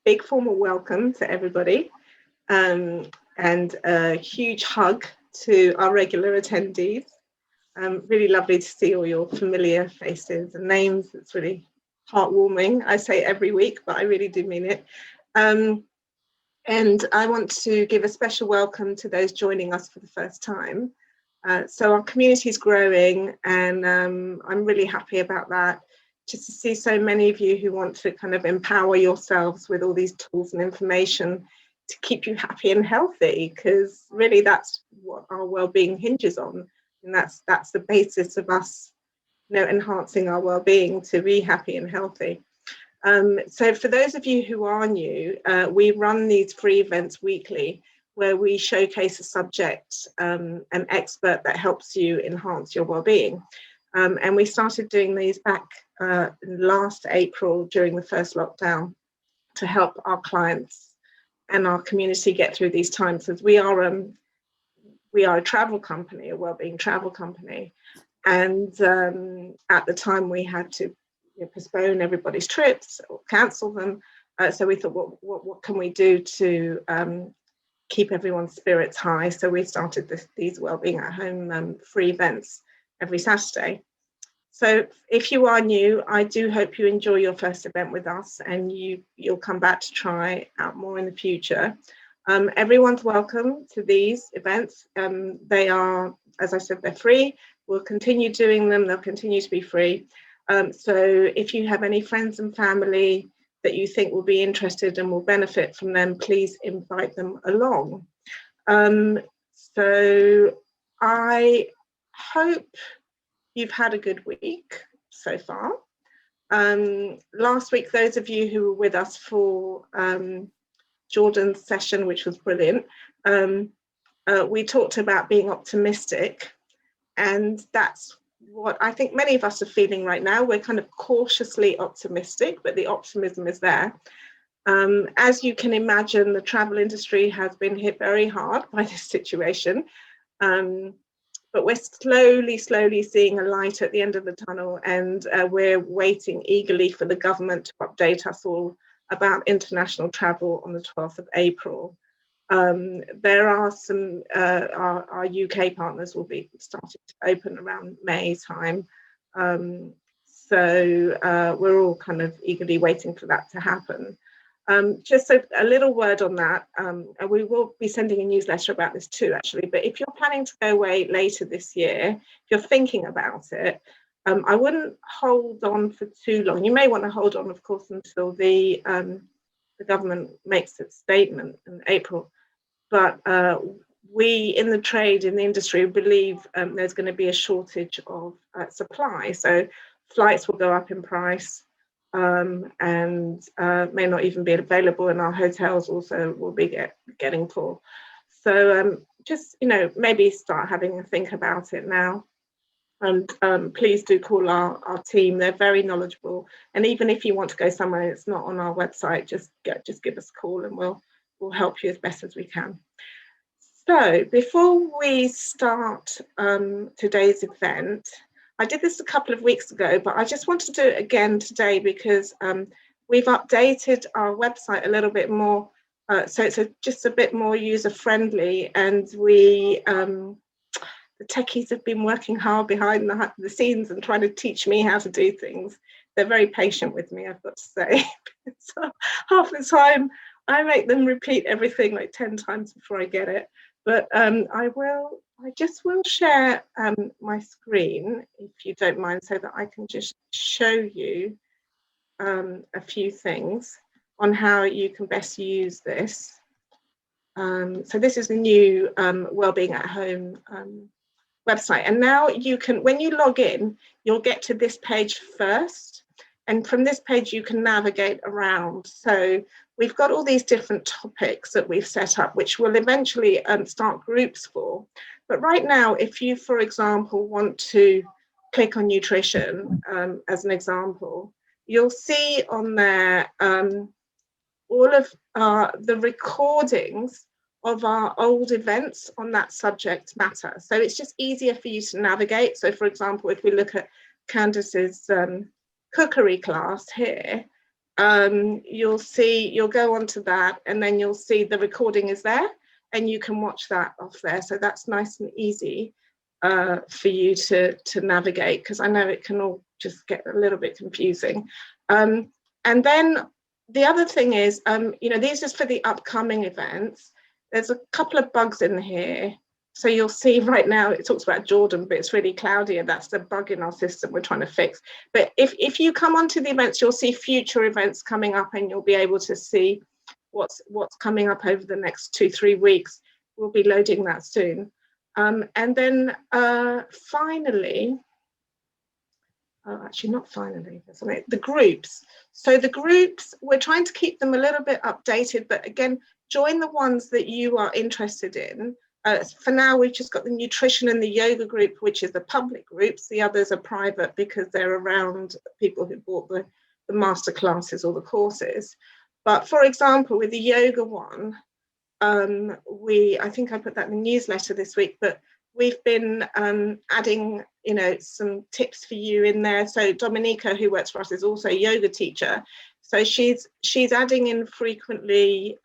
big formal welcome to everybody, and a huge hug to our regular attendees. Really lovely to see all your familiar faces and names. It's really heartwarming. I say every week, but I really do mean it. And I want to give a special welcome to those joining us for the first time. So our community is growing, and I'm really happy about that. Just to see so many of you who want to kind of empower yourselves with all these tools and information to keep you happy and healthy, because really that's what our well-being hinges on, and that's the basis of us, enhancing our well-being to be happy and healthy. So for those of you who are new, we run these free events weekly where we showcase a subject, an expert that helps you enhance your well-being. And we started doing these back last April during the first lockdown to help our clients and our community get through these times, as we are a travel company, a well-being travel company. And at the time we had to postpone everybody's trips or cancel them. So we thought, what can we do to keep everyone's spirits high? So we started these Wellbeing at Home free events every Saturday. So if you are new, I do hope you enjoy your first event with us, and you'll come back to try out more in the future. Everyone's welcome to these events. They are, as I said, they're free. We'll continue doing them. They'll continue to be free. So if you have any friends and family that you think will be interested and will benefit from them, please invite them along. So I hope you've had a good week so far. Last week, those of you who were with us for Jordan's session, which was brilliant, we talked about being optimistic, and that's what I think many of us are feeling right now. We're kind of cautiously optimistic, but the optimism is there. As you can imagine, the travel industry has been hit very hard by this situation. But we're slowly seeing a light at the end of the tunnel, and we're waiting eagerly for the government to update us all about international travel on the 12th of April. There are some, our UK partners will be starting to open around May time. So we're all kind of eagerly waiting for that to happen. Just a little word on that, and we will be sending a newsletter about this too, actually, but if you're planning to go away later this year, if you're thinking about it, I wouldn't hold on for too long. You may want to hold on, of course, until the government makes its statement in April, but we in the trade, in the industry, believe there's going to be a shortage of supply, so flights will go up in price. And may not even be available, and our hotels also will be getting full. So just, maybe start having a think about it now. And please do call our team. They're very knowledgeable. And even if you want to go somewhere that's not on our website, just give us a call, and we'll help you as best as we can. So before we start today's event, I did this a couple of weeks ago, but I just want to do it again today because we've updated our website a little bit more, so it's just a bit more user-friendly, and the techies have been working hard behind the scenes and trying to teach me how to do things. They're very patient with me, I've got to say. So half the time I make them repeat everything like 10 times before I get it. But I just will share my screen, if you don't mind, so that I can just show you a few things on how you can best use this. So this is the new Wellbeing at Home website. And now you can, when you log in, you'll get to this page first. And from this page, you can navigate around. So we've got all these different topics that we've set up, which will eventually start groups for. But right now, if you, for example, want to click on nutrition as an example, you'll see on there all of the recordings of our old events on that subject matter. So it's just easier for you to navigate. So for example, if we look at Candace's cookery class here, you'll go onto that, and then you'll see the recording is there, and you can watch that off there. So that's nice and easy for you to navigate, because I know it can all just get a little bit confusing. And then the other thing is, these are for the upcoming events. There's a couple of bugs in here. So you'll see right now it talks about Jordan, but it's really Claudia. That's the bug in our system we're trying to fix. But if you come onto the events, you'll see future events coming up, and you'll be able to see what's coming up over the next 2-3 weeks. We'll be loading that soon. And then finally, actually not finally, the groups. So the groups, we're trying to keep them a little bit updated, but again, join the ones that you are interested in. For now, we've just got the nutrition and the yoga group, which is the public groups. The others are private because they're around people who bought the master classes or the courses. But for example, with the yoga one, I think I put that in the newsletter this week, but we've been adding, some tips for you in there. So Dominica, who works for us, is also a yoga teacher. So she's adding in frequently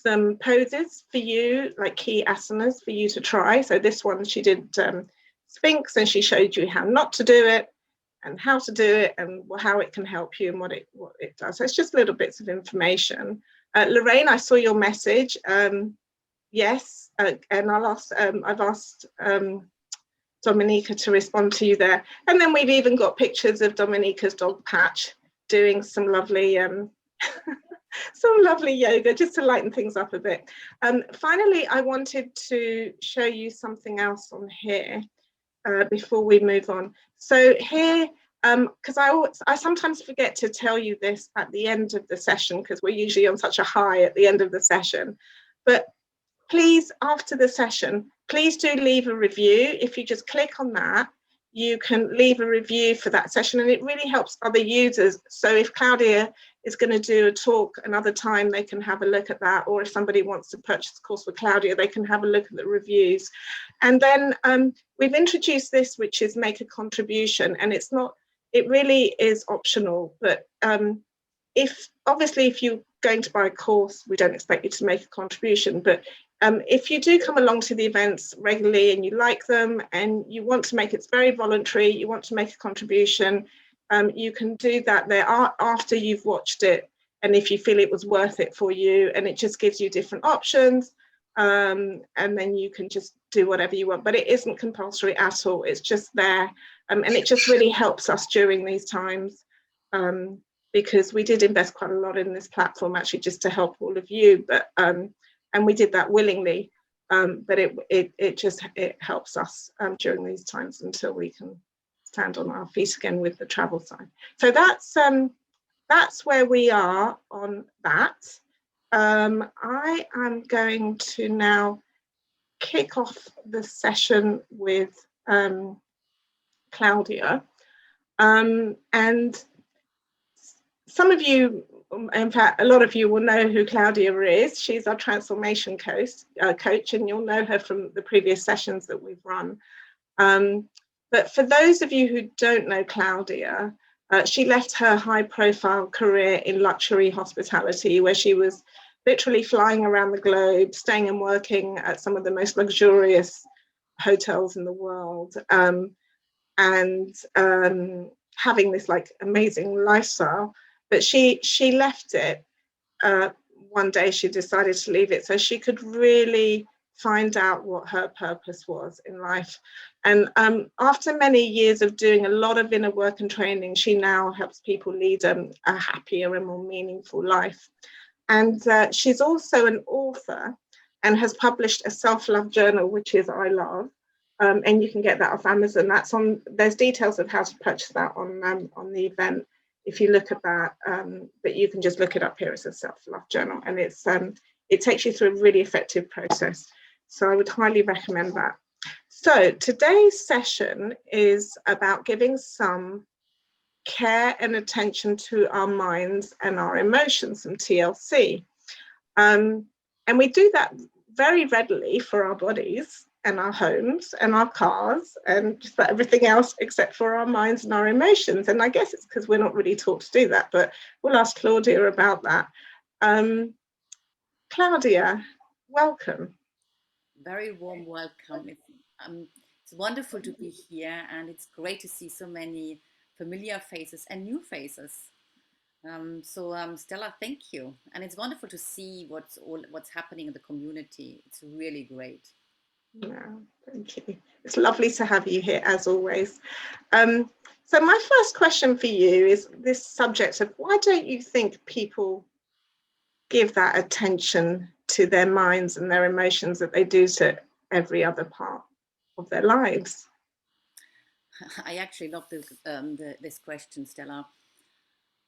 some poses for you, like key asanas for you to try. So this one, she did Sphinx, and she showed you how not to do it and how to do it, and how it can help you and what it does. So it's just little bits of information. Lorraine, I saw your message. Yes, and I've asked Dominica to respond to you there. And then we've even got pictures of Dominica's dog Patch doing some lovely yoga, just to lighten things up a bit. Finally, I wanted to show you something else on here before we move on. So here, because I sometimes forget to tell you this at the end of the session, because we're usually on such a high at the end of the session. But please, after the session, please do leave a review. If you just click on that, you can leave a review for that session, and it really helps other users. So if Claudia is going to do a talk another time, they can have a look at that. Or if somebody wants to purchase a course with Claudia, they can have a look at the reviews. And then we've introduced this, which is make a contribution, and it really is optional. But if you're going to buy a course, we don't expect you to make a contribution. But if you do come along to the events regularly and you like them and you want to make, it's very voluntary, you want to make a contribution, you can do that there after you've watched it, and if you feel it was worth it for you, and it just gives you different options, and then you can just do whatever you want. But it isn't compulsory at all, it's just there, and it just really helps us during these times, because we did invest quite a lot in this platform actually just to help all of you, but and we did that willingly, but it helps us during these times until we can stand on our feet again with the travel side. So that's where we are on that. I am going to now kick off the session with Claudia, and some of you, in fact, a lot of you will know who Claudia is. She's our transformation coach, and you'll know her from the previous sessions that we've run. But for those of you who don't know Claudia, she left her high-profile career in luxury hospitality, where she was literally flying around the globe, staying and working at some of the most luxurious hotels in the world, and having this amazing lifestyle. But she left it. One day she decided to leave it so she could really find out what her purpose was in life. And after many years of doing a lot of inner work and training, she now helps people lead a happier and more meaningful life. And she's also an author and has published a self-love journal, which is I Love. And you can get that off Amazon. There's details of how to purchase that on the event if you look at that, but you can just look it up here. It's a self-love journal, and it takes you through a really effective process. So I would highly recommend that. So today's session is about giving some care and attention to our minds and our emotions, some TLC. And we do that very readily for our bodies, and our homes and our cars and just about everything else except for our minds and our emotions. And I guess it's because we're not really taught to do that, but we'll ask Claudia about that. Claudia, welcome. Very warm welcome. It's wonderful to be here, and it's great to see so many familiar faces and new faces. Stella, thank you, and it's wonderful to see what's happening in the community. It's really great. Yeah, thank you. It's lovely to have you here as always. Um, so my first question for you is this subject of why don't you think people give that attention to their minds and their emotions that they do to every other part of their lives? I actually love this question, Stella.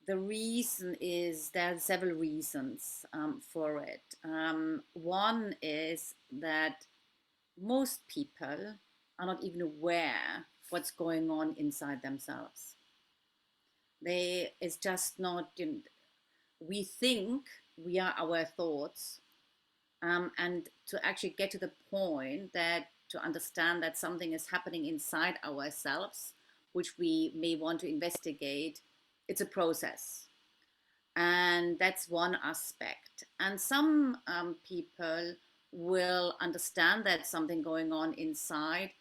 The reason is there are several reasons for it. One is that most people are not even aware what's going on inside themselves. It's just not, we think we are our thoughts, and to actually get to the point that to understand that something is happening inside ourselves, which we may want to investigate, it's a process. And that's one aspect. And some people will understand that something going on inside,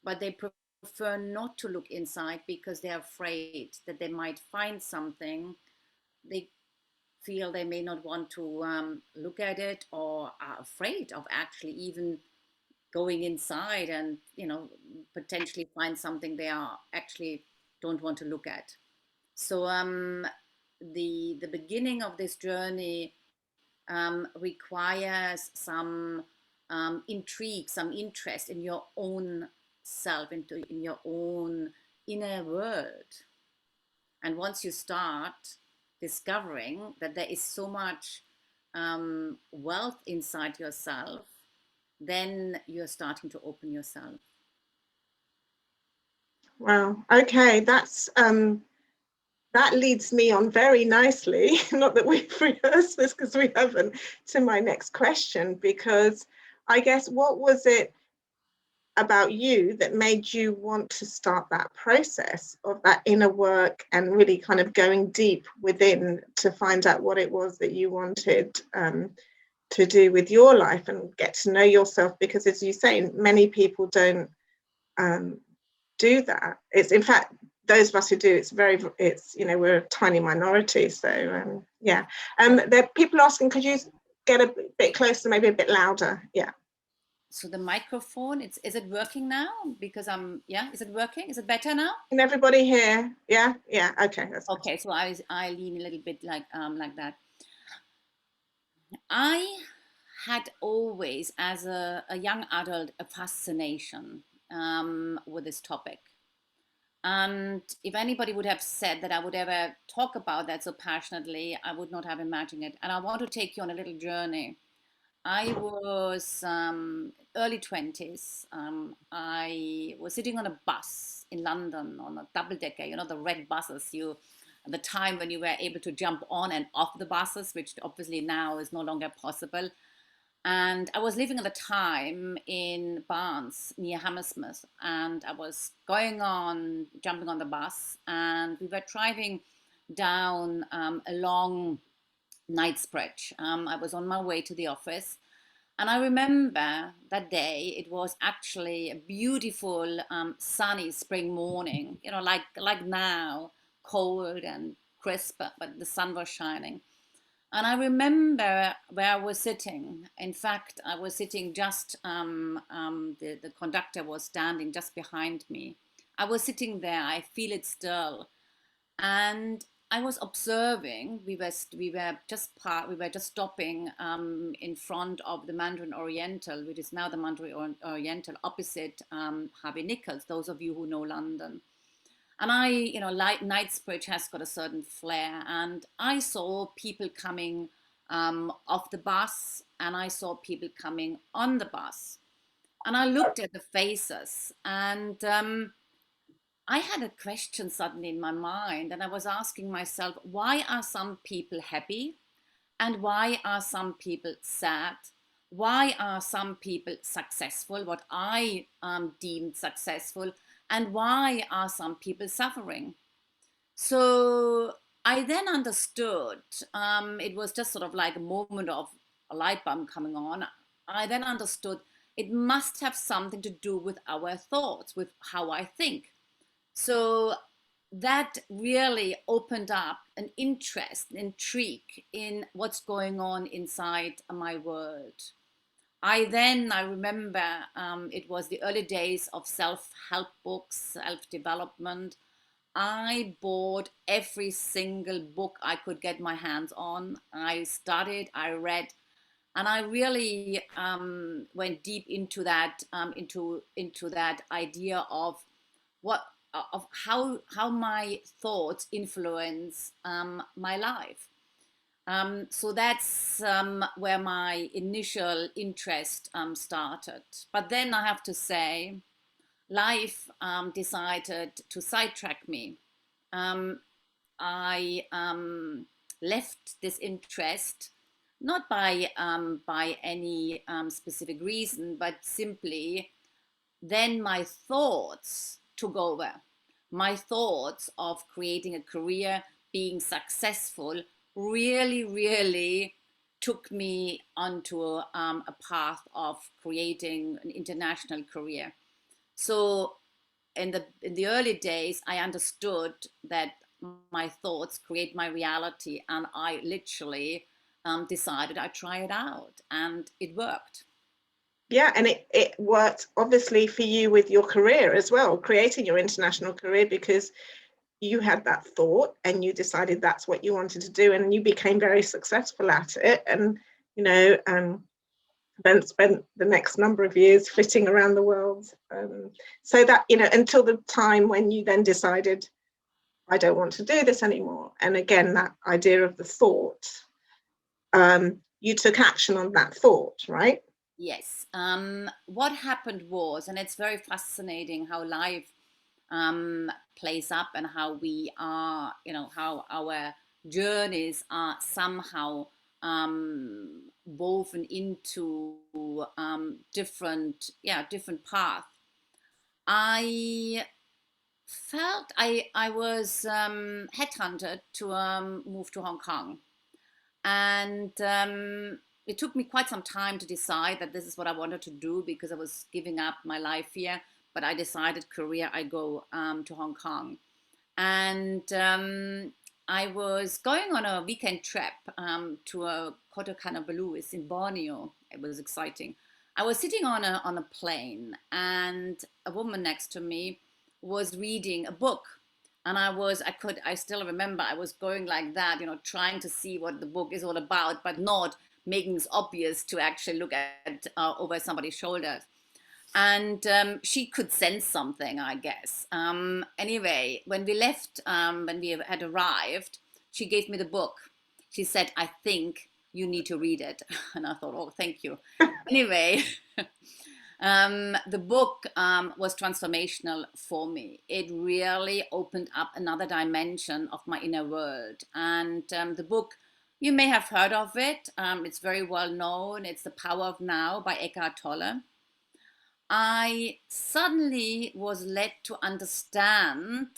but they prefer not to look inside because they're afraid that they might find something they feel they may not want to look at it, or are afraid of actually even going inside and potentially find something they are actually don't want to look at. So the beginning of this journey requires some intrigue, some interest in your own self, in your own inner world. And once you start discovering that there is so much wealth inside yourself, then you're starting to open yourself. Wow. Okay, that leads me on very nicely. Not that we've rehearsed this because we haven't, to my next question, because I guess what was it about you that made you want to start that process of that inner work and really kind of going deep within to find out what it was that you wanted to do with your life and get to know yourself? Because as you say, many people don't um, do that. It's in fact those of us who do, it's we're a tiny minority. So yeah, there are people asking, could you get a bit closer, maybe a bit louder? Yeah. So the microphone, is it working now? Because yeah, is it working? Is it better now? Can everybody hear? Yeah, yeah. Okay, that's better. Okay, so I lean a little bit like that. I had always, as a young adult, a fascination with this topic. And if anybody would have said that I would ever talk about that so passionately, I would not have imagined it. And I want to take you on a little journey. I was early 20s. I was sitting on a bus in London on a double decker, the red buses. At the time when you were able to jump on and off the buses, which obviously now is no longer possible. And I was living at the time in Barnes near Hammersmith, and I was jumping on the bus, and we were driving down a long Knightsbridge. I was on my way to the office, and I remember that day. It was actually a beautiful, sunny spring morning. Like now, cold and crisp, but the sun was shining. And I remember where I was sitting. In fact, I was sitting just, the conductor was standing just behind me. I was sitting there, I feel it still. And I was observing. We were just stopping in front of the Mandarin Oriental, which is now the Mandarin Oriental, opposite Harvey Nichols. Those of you who know London, and Knightsbridge has got a certain flair, and I saw people coming off the bus, and I saw people coming on the bus, and I looked at the faces, and I had a question suddenly in my mind, and I was asking myself, why are some people happy? And why are some people sad? why are some people successful, what I deemed successful, and why are some people suffering? So I then understood, it was just sort of like a moment of a light bulb coming on. I then understood it must have something to do with our thoughts, with how I think. So that really opened up an interest, an intrigue in what's going on inside my world. I remember it was the early days of self-help books, self-development. I bought every single book I could get my hands on. I studied, I read, and I really went deep into that, into that idea of what of how my thoughts influence my life. So that's where my initial interest started. But then I have to say, life decided to sidetrack me. Um, I left this interest not by any specific reason, but simply then my thoughts took over. My thoughts of creating a career, being successful, really took me onto a path of creating an international career. So in the early days, I understood that my thoughts create my reality, and I literally decided I'd try it out, and it worked. Yeah, and it worked obviously for you with your career as well, creating your international career, because you had that thought and you decided that's what you wanted to do, and you became very successful at it. And then spent the next number of years flitting around the world. So that, until the time when you then decided, I don't want to do this anymore. And again, that idea of the thought, you took action on that thought, right? Yes. What happened was, and it's very fascinating how life plays up, and how we are, how our journeys are somehow woven into different paths. I felt I was headhunted to move to Hong Kong, and it took me quite some time to decide that this is what I wanted to do, because I was giving up my life here. But I decided career, I go to Hong Kong. And I was going on a weekend trip to a Kota Kinabalu, it's in Borneo. It was exciting. I was sitting on a plane, and a woman next to me was reading a book. And I still remember I was going like that, trying to see what the book is all about, but not making it obvious to actually look at over somebody's shoulders. And she could sense something, I guess. Anyway, when we left, when we had arrived, she gave me the book. She said, I think you need to read it. And I thought, oh, thank you. Anyway, the book was transformational for me. It really opened up another dimension of my inner world. And the book, you may have heard of it. It's very well known. It's The Power of Now by Eckhart Tolle. I suddenly was led to understand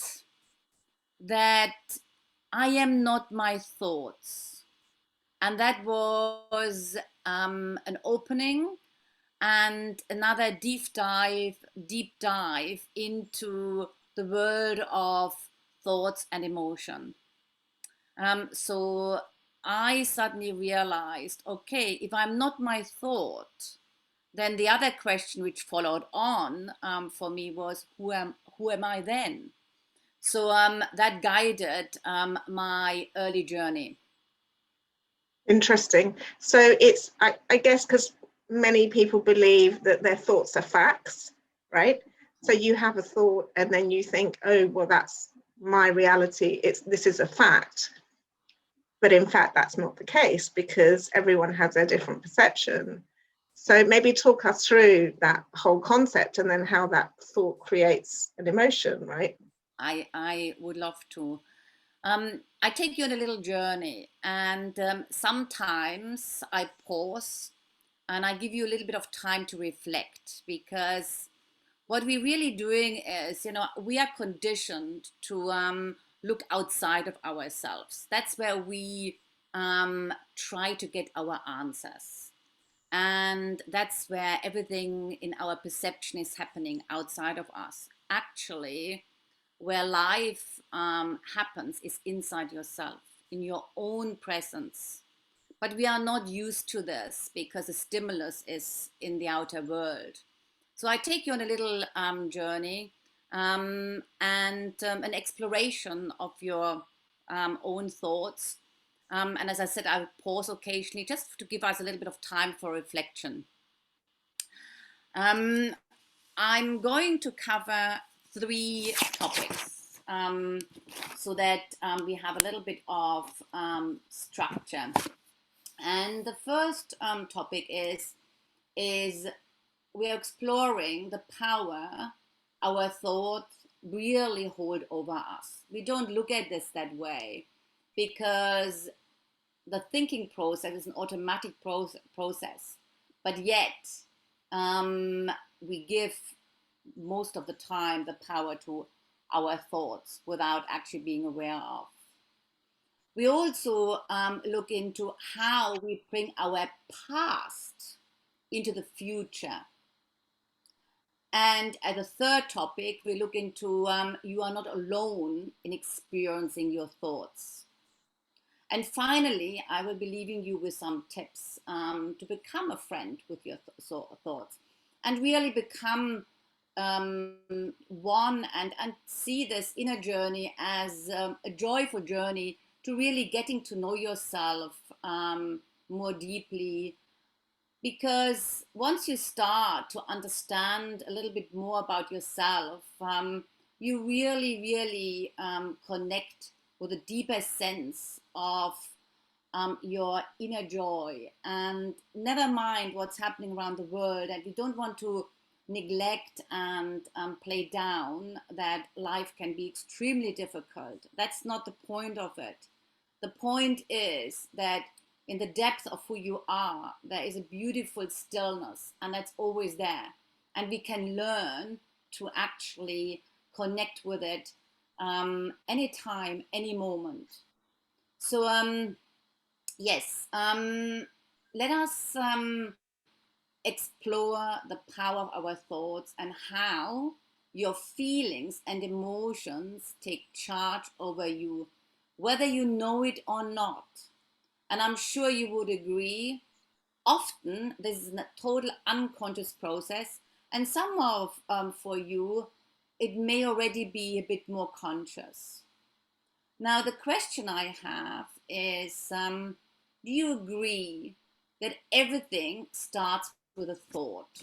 that I am not my thoughts. And that was an opening and another deep dive into the world of thoughts and emotion. So I suddenly realized, okay, if I'm not my thought, then the other question which followed on for me was, who am I then? So that guided my early journey. Interesting. So it's, I guess, because many people believe that their thoughts are facts, right? So you have a thought and then you think, oh, well, that's my reality. This is a fact. But in fact, that's not the case, because everyone has their different perception. So maybe talk us through that whole concept, and then how that thought creates an emotion, right? I would love to. I take you on a little journey, and sometimes I pause and I give you a little bit of time to reflect, because what we're really doing is, we are conditioned to look outside of ourselves. That's where we try to get our answers. And that's where everything in our perception is happening outside of us. Actually, where life happens is inside yourself, in your own presence. But we are not used to this because the stimulus is in the outer world. So I take you on a little journey and an exploration of your own thoughts. And as I said, I would pause occasionally just to give us a little bit of time for reflection. I'm going to cover 3 topics so that we have a little bit of structure. And the first topic is we're exploring the power our thoughts really hold over us. We don't look at this that way because the thinking process is an automatic process, but yet we give most of the time the power to our thoughts without actually being aware of. We also look into how we bring our past into the future. And as a third topic, we look into you are not alone in experiencing your thoughts. And finally, I will be leaving you with some tips to become a friend with your thoughts and really become one and see this inner journey as a joyful journey to really getting to know yourself more deeply. Because once you start to understand a little bit more about yourself, you really, really connect with a deeper sense of your inner joy. And never mind what's happening around the world. And we don't want to neglect and play down that life can be extremely difficult. That's not the point of it. The point is that in the depth of who you are, there is a beautiful stillness, and that's always there. And we can learn to actually connect with it anytime, any moment. So, yes, let us explore the power of our thoughts and how your feelings and emotions take charge over you, whether you know it or not. And I'm sure you would agree, often this is a total unconscious process, and some of for you, it may already be a bit more conscious. Now, the question I have is, do you agree that everything starts with a thought?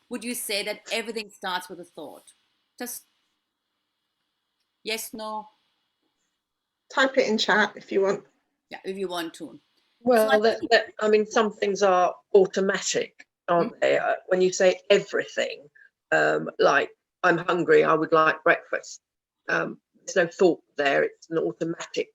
Would you say that everything starts with a thought? Just yes, no? Type it in chat if you want. Yeah, if you want to. Well, So I think, I mean, some things are automatic, aren't they? When you say everything, like I'm hungry, I would like breakfast. There's no thought there; it's an automatic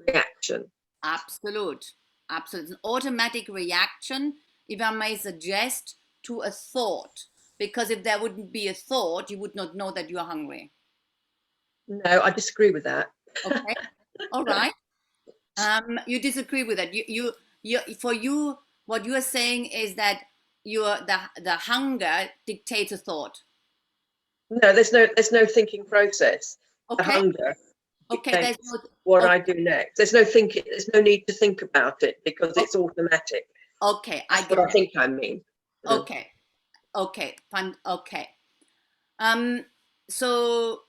reaction. absolute. Absolute. It's an automatic reaction, if I may suggest, to a thought. Because if there wouldn't be a thought, you would not know that you are hungry. No, I disagree with that. Okay. All right. You disagree with that. For you, what you are saying is that the hunger dictates a thought. No, there's no thinking process. The Okay. hunger Okay. dictates There's no. what Okay. I do next. There's no thinking. There's no need to think about it because it's automatic. Okay. I That's get what I it. think I mean. Okay. Okay. Fine. Okay. So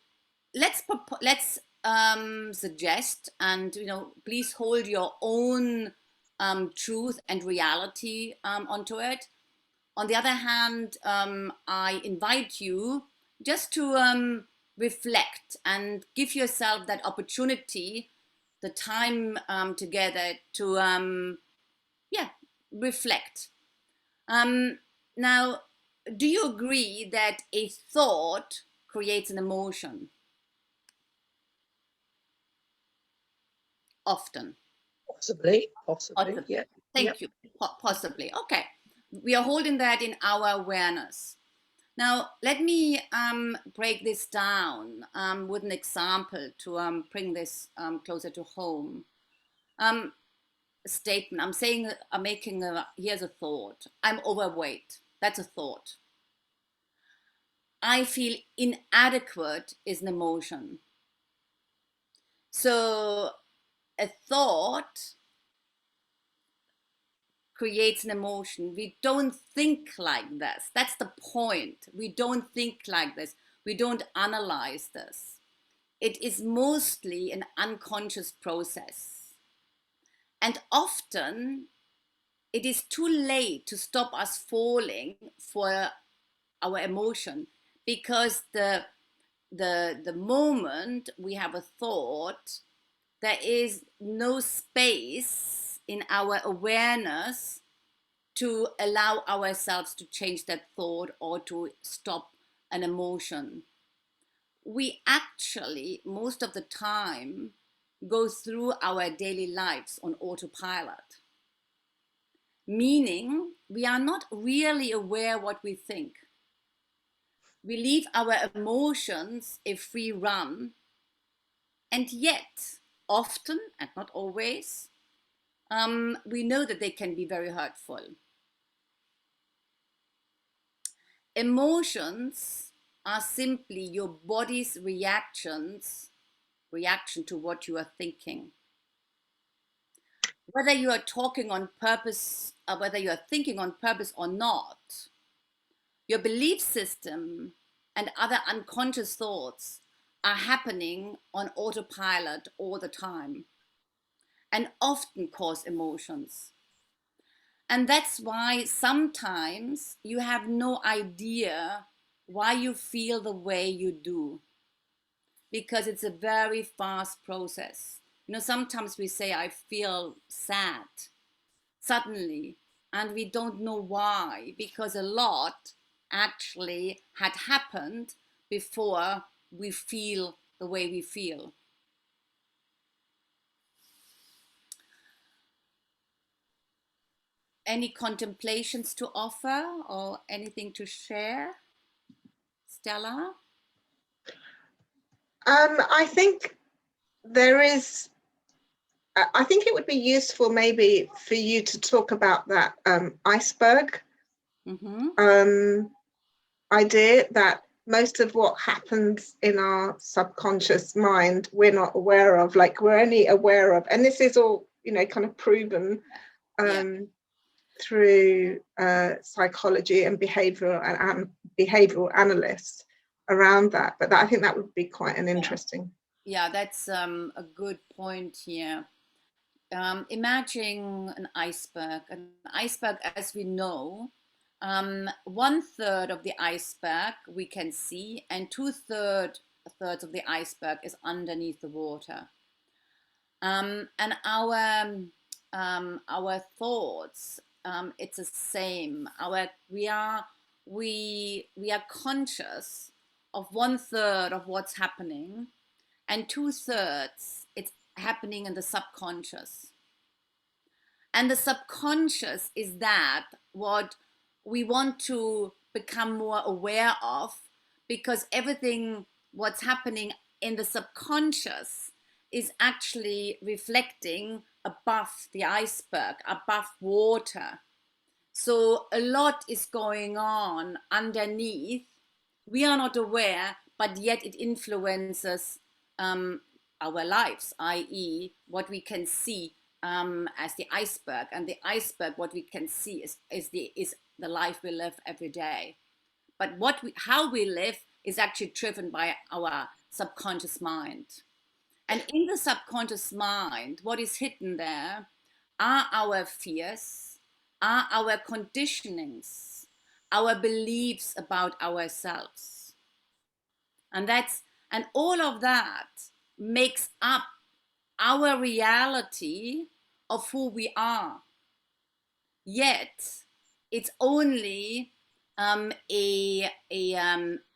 let's suggest, and please hold your own truth and reality onto it. On the other hand, I invite you just to reflect and give yourself that opportunity, the time together to yeah, reflect. Now, do you agree that a thought creates an emotion? Often. Possibly, Often. yeah. Thank you. Possibly. Okay. We are holding that in our awareness. Now, let me break this down with an example to bring this closer to home. Statement. I'm making here's a thought. I'm overweight. That's a thought. I feel inadequate is an emotion. So a thought creates an emotion. We don't think like this. That's the point. We don't think like this. We don't analyze this. It is mostly an unconscious process. And often it is too late to stop us falling for our emotion, because the moment we have a thought, there is no space in our awareness to allow ourselves to change that thought or to stop an emotion. We actually, most of the time, go through our daily lives on autopilot, meaning we are not really aware what we think. We leave our emotions a free run, and yet often, and not always, we know that they can be very hurtful. Emotions are simply your body's reaction to what you are thinking. Whether you are talking on purpose, or whether you are thinking on purpose or not, your belief system and other unconscious thoughts are happening on autopilot all the time and often cause emotions. And that's why sometimes you have no idea why you feel the way you do, because it's a very fast process. You know, sometimes we say, I feel sad suddenly, and we don't know why, because a lot actually had happened before we feel the way we feel. Any contemplations to offer or anything to share, Stella? I think there is. I think it would be useful maybe for you to talk about that iceberg idea, that most of what happens in our subconscious mind we're not aware of, like we're only aware of, and this is all, you know, kind of proven through psychology and behavioral analysts around that. But I think that would be quite an interesting. Yeah, that's a good point here. Imagine an iceberg. An iceberg, as we know, 1/3 of the iceberg we can see, and 2/3 of the iceberg is underneath the water. And our thoughts, it's the same. We are conscious of 1/3 of what's happening, and 2/3 it's happening in the subconscious. And the subconscious is that what we want to become more aware of, because everything what's happening in the subconscious is actually reflecting above the iceberg, above water. So a lot is going on underneath. We are not aware, but yet it influences our lives, i.e. what we can see as the iceberg. And the iceberg, what we can see is the life we live every day. But how we live is actually driven by our subconscious mind. And in the subconscious mind, what is hidden there are our fears, are our conditionings, our beliefs about ourselves. And all of that makes up our reality of who we are. Yet it's only a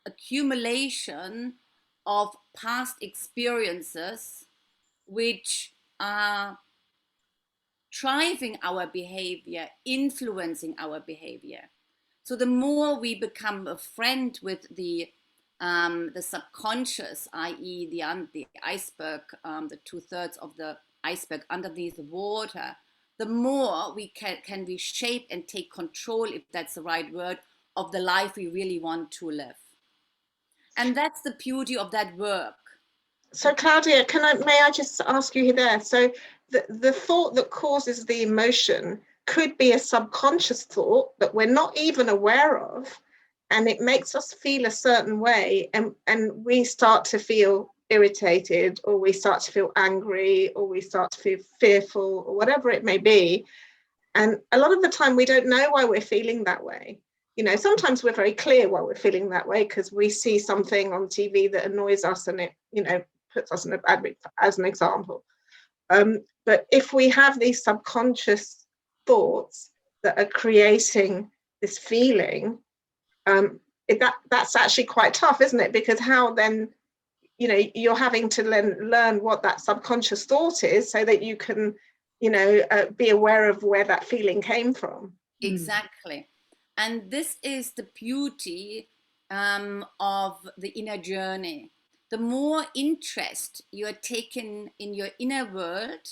accumulation of past experiences which are driving our behavior, influencing our behavior. So the more we become a friend with the subconscious, i.e. the iceberg, the 2/3 of the iceberg underneath the water, the more we can reshape and take control, if that's the right word, of the life we really want to live. And that's the beauty of that work. So Claudia, may I just ask you there? So the thought that causes the emotion could be a subconscious thought that we're not even aware of, and it makes us feel a certain way, and we start to feel irritated, or we start to feel angry, or we start to feel fearful, or whatever it may be. And a lot of the time we don't know why we're feeling that way. You know, sometimes we're very clear why we're feeling that way because we see something on TV that annoys us and it, you know, puts us in a bad mood, as an example. But if we have these subconscious thoughts that are creating this feeling, that's actually quite tough, isn't it? Because how then, you know, you're having to learn what that subconscious thought is so that you can, you know, be aware of where that feeling came from. Exactly. And this is the beauty of the inner journey. The more interest you are taking in your inner world,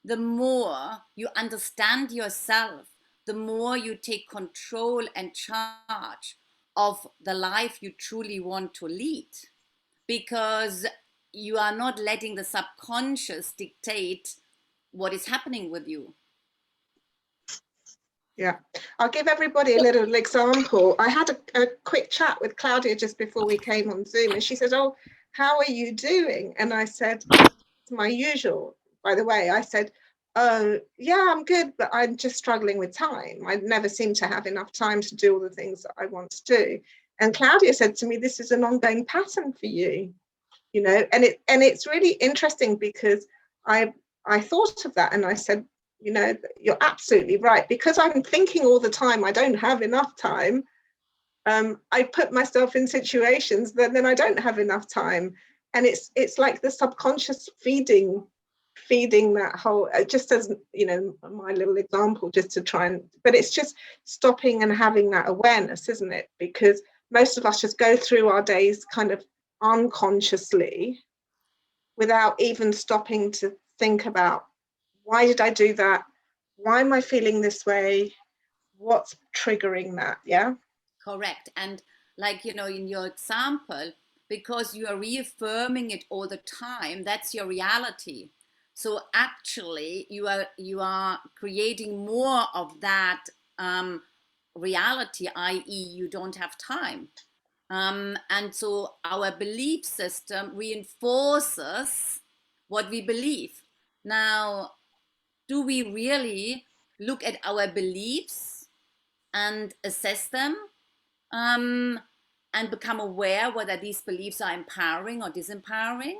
the more you understand yourself, the more you take control and charge of the life you truly want to lead, because you are not letting the subconscious dictate what is happening with you. Yeah, I'll give everybody a little example. I had a quick chat with Claudia just before we came on Zoom, and she said, "Oh, how are you doing?" And I said, "It's my usual." By the way, I said, "Oh, yeah, I'm good, but I'm just struggling with time. I never seem to have enough time to do all the things that I want to do." And Claudia said to me, "This is an ongoing pattern for you, you know." And it's really interesting because I thought of that and I said, you know, you're absolutely right, because I'm thinking all the time I don't have enough time. I put myself in situations that then I don't have enough time, and it's like the subconscious feeding that whole, just as, you know, my little example, just to try and, but it's just stopping and having that awareness, isn't it? Because most of us just go through our days kind of unconsciously without even stopping to think about, why did I do that? Why am I feeling this way? What's triggering that? Yeah. Correct. And like, you know, in your example, because you are reaffirming it all the time, that's your reality. So actually you are creating more of that reality, i.e. you don't have time. And so our belief system reinforces what we believe. Now, do we really look at our beliefs and assess them, and become aware whether these beliefs are empowering or disempowering?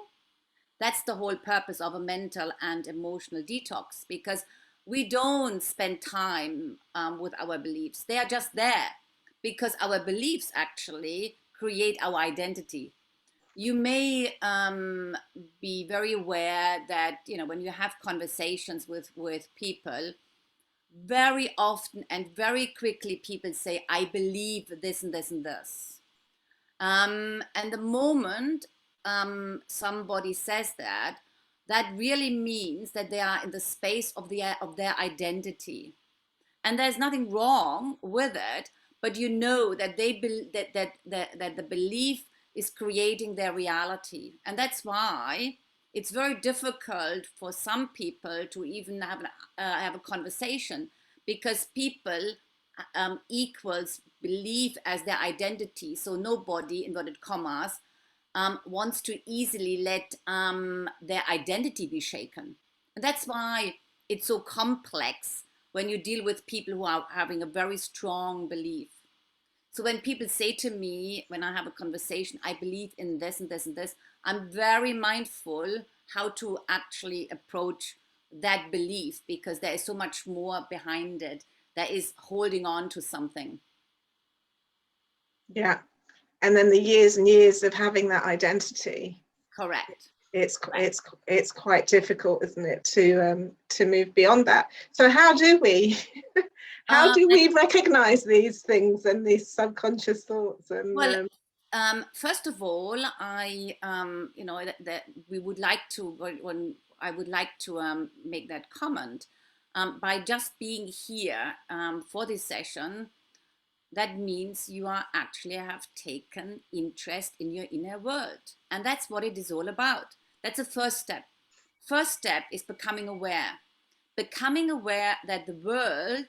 That's the whole purpose of a mental and emotional detox, because we don't spend time with our beliefs. They are just there because our beliefs actually create our identity. You may be very aware that, you know, when you have conversations with people, very often and very quickly people say, I believe this and this and this. And the moment somebody says that, that really means that they are in the space of their identity. And there's nothing wrong with it, but you know that that the belief is creating their reality. And that's why it's very difficult for some people to even have a conversation, because people equals belief as their identity. So nobody, inverted commas, wants to easily let their identity be shaken. And that's why it's so complex when you deal with people who are having a very strong belief. So when people say to me, when I have a conversation, I believe in this and this and this, I'm very mindful how to actually approach that belief, because there is so much more behind it that is holding on to something. Yeah. And then the years and years of having that identity. Correct. it's quite difficult, isn't it, to move beyond that. So how do we recognize these things and these subconscious thoughts? And well, first of all, I that we would like to, when I would like to make that comment, by just being here for this session, that means you are actually have taken interest in your inner world, and that's what it is all about. That's the first step. First step is becoming aware that the world,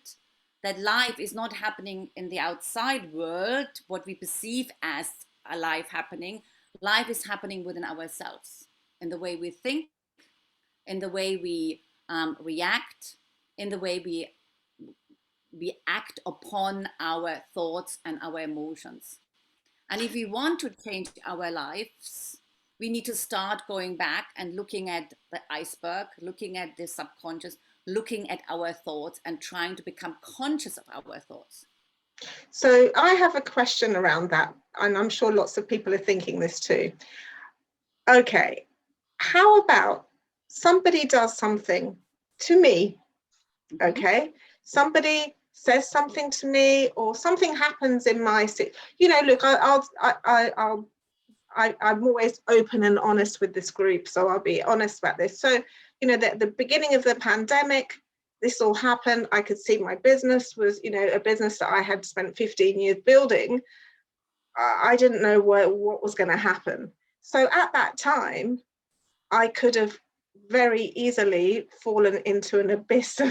that life is not happening in the outside world, what we perceive as a life happening. Life is happening within ourselves, in the way we think, in the way we react, in the way we act upon our thoughts and our emotions. And if we want to change our lives, we need to start going back and looking at the iceberg, looking at the subconscious, looking at our thoughts and trying to become conscious of our thoughts. So I have a question around that, and I'm sure lots of people are thinking this too. Okay, how about somebody does something to me? Okay, somebody says something to me, or something happens in my, look, I'm always open and honest with this group, so I'll be honest about this. So, the beginning of the pandemic, this all happened. I could see my business was, a business that I had spent 15 years building. I didn't know what was going to happen. So at that time, I could have very easily fallen into an abyss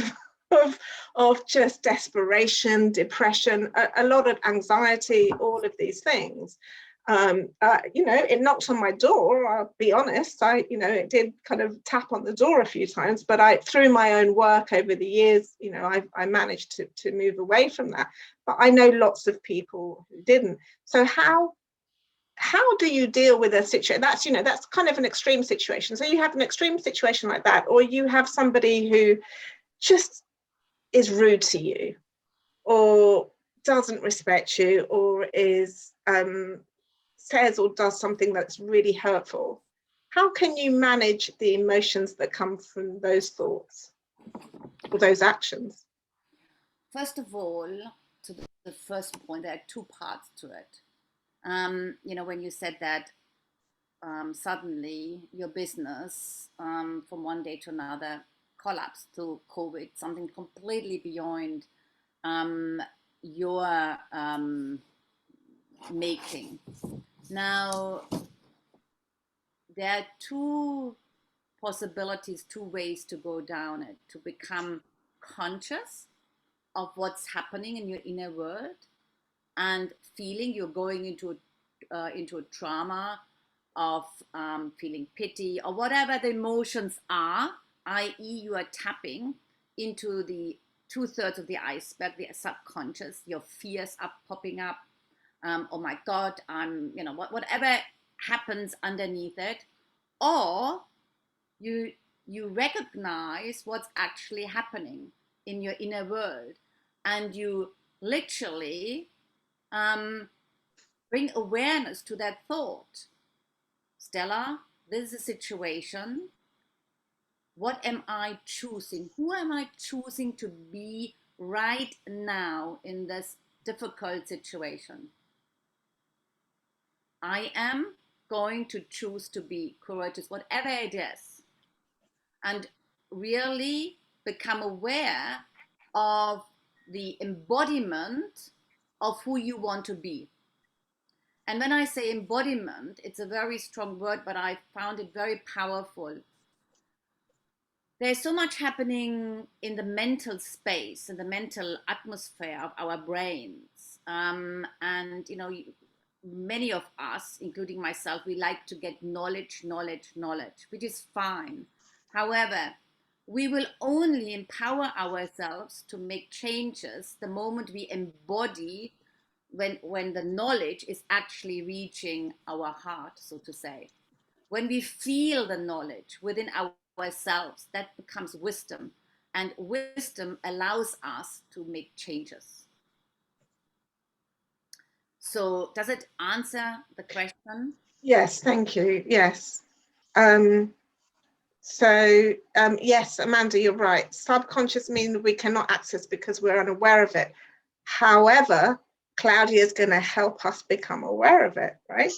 of just desperation, depression, a lot of anxiety, all of these things. It knocked on my door, I'll be honest. It did kind of tap on the door a few times, but through my own work over the years, I managed to move away from that. But I know lots of people who didn't. So how do you deal with a situation that's kind of an extreme situation? So you have an extreme situation like that, or you have somebody who just is rude to you, or doesn't respect you, or is says or does something that's really hurtful. How can you manage the emotions that come from those thoughts or those actions? First of all, to the first point, there are two parts to it. When you said that suddenly your business from one day to another collapsed to COVID, something completely beyond your making. Now, there are two possibilities, two ways to go down it: to become conscious of what's happening in your inner world and feeling you're going into a trauma of feeling pity or whatever the emotions are, i.e. you are tapping into the 2/3 of the iceberg, the subconscious. Your fears are popping up. Oh my God, whatever happens underneath it. Or you recognize what's actually happening in your inner world, and you literally bring awareness to that thought. Stella, this is a situation. What am I choosing? Who am I choosing to be right now in this difficult situation? I am going to choose to be courageous, whatever it is, and really become aware of the embodiment of who you want to be. And when I say embodiment, it's a very strong word, but I found it very powerful. There's so much happening in the mental space, in the mental atmosphere of our brains. And, many of us, including myself, we like to get knowledge, which is fine. However, we will only empower ourselves to make changes the moment we embody, when the knowledge is actually reaching our heart, so to say. When we feel the knowledge within ourselves, that becomes wisdom, and wisdom allows us to make changes. So does it answer the question? Yes, thank you. Yes. Yes, Amanda, you're right. Subconscious means we cannot access because we're unaware of it. However, Claudia is going to help us become aware of it, right?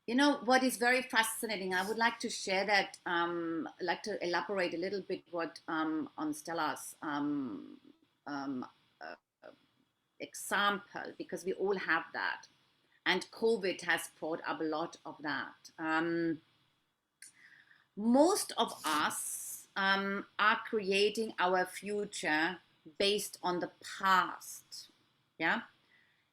You know what is very fascinating? I would like to share that. Like to elaborate a little bit what on Stella's example, because we all have that, and COVID has brought up a lot of that. Most of us are creating our future based on the past, yeah.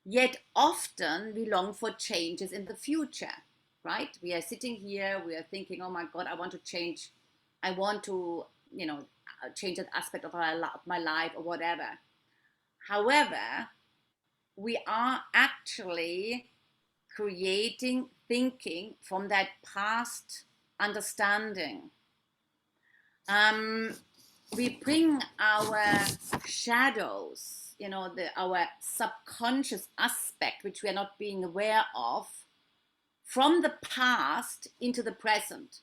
Yet often we long for changes in the future, right? We are sitting here, we are thinking, oh my God, I want to change. I want to, change that aspect of my life or whatever. However, we are actually creating thinking from that past understanding. We bring our shadows, our subconscious aspect, which we are not being aware of, from the past into the present.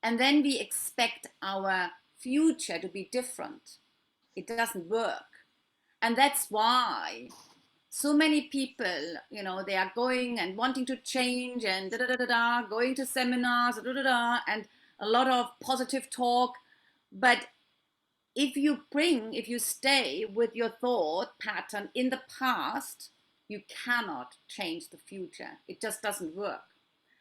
And then we expect our future to be different. It doesn't work. And that's why so many people, they are going and wanting to change and going to seminars, and a lot of positive talk. But if you stay with your thought pattern in the past, you cannot change the future. It just doesn't work.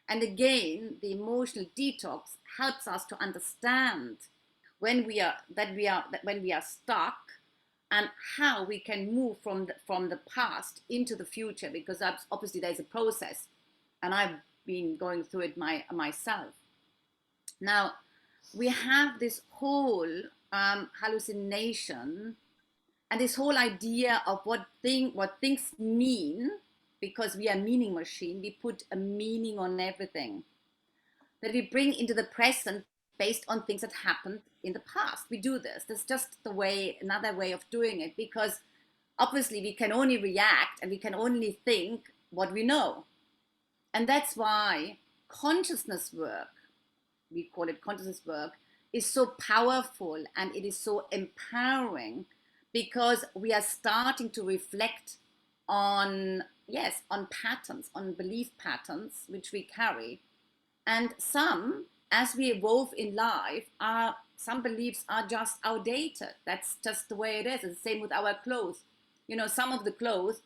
And again, the emotional detox helps us to understand when we are stuck, and how we can move from the past into the future, because obviously there's a process, and I've been going through it myself. Now, we have this whole hallucination and this whole idea of what things mean, because we are a meaning machine. We put a meaning on everything that we bring into the present based on things that happened in the past. We do this. That's just another way of doing it, because obviously we can only react and we can only think what we know. And that's why consciousness work, we call it consciousness work, is so powerful and it is so empowering, because we are starting to reflect on patterns, on belief patterns which we carry. And as we evolve in life, some beliefs are just outdated. That's just the way it is. It's the same with our clothes. Some of the clothes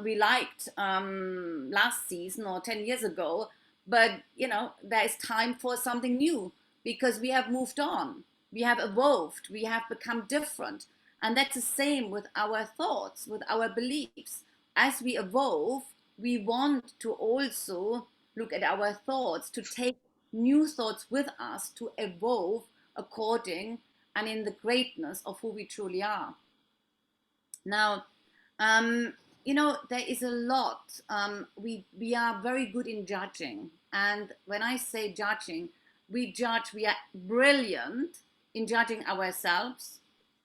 we liked last season or 10 years ago, but there is time for something new, because we have moved on, we have evolved, we have become different. And that's the same with our thoughts, with our beliefs. As we evolve, we want to also look at our thoughts, to take new thoughts with us, to evolve according and in the greatness of who we truly are. Now, there is a lot. We are very good in judging. And when I say judging, we are brilliant in judging ourselves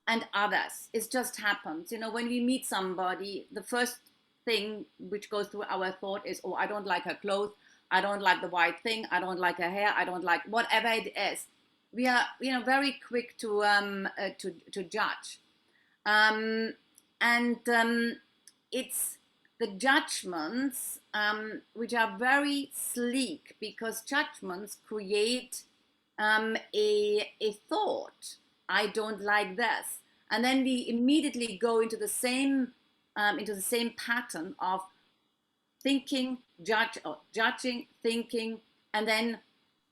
and others. It just happens. When we meet somebody, the first thing which goes through our thought is, oh, I don't like her clothes, I don't like the white thing, I don't like her hair, I don't like whatever it is. We are, very quick to judge, it's the judgments which are very sleek, because judgments create a thought. I don't like this, and then we immediately go into the same pattern of thinking, judging, thinking, and then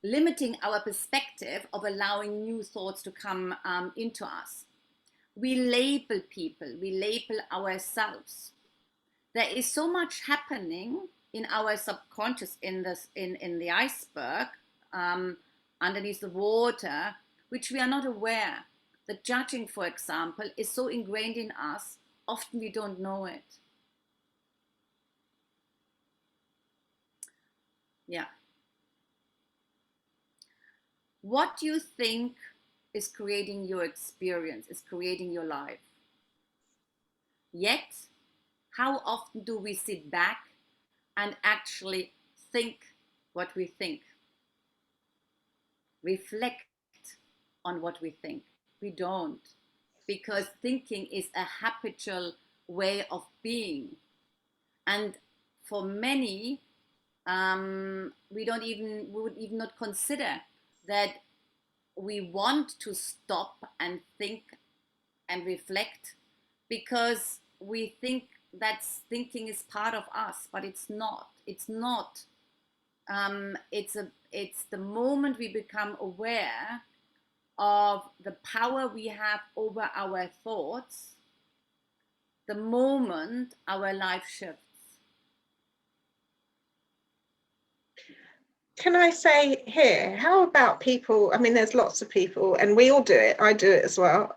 limiting our perspective of allowing new thoughts to come into us. We label people, we label ourselves. There is so much happening in our subconscious, in the iceberg, underneath the water, which we are not aware. The judging, for example, is so ingrained in us, often we don't know it. Yeah. What do you think is creating your experience, is creating your life? Yet, how often do we sit back and actually think what we think, reflect on what we think. We don't, because thinking is a habitual way of being. And for many, we would even not consider that we want to stop and think and reflect, because we think that thinking is part of us, but it's not. It's not. It's the moment we become aware of the power we have over our thoughts, the moment our life shifts. Can I say here, how about people, I mean, there's lots of people, and we all do it, I do it as well,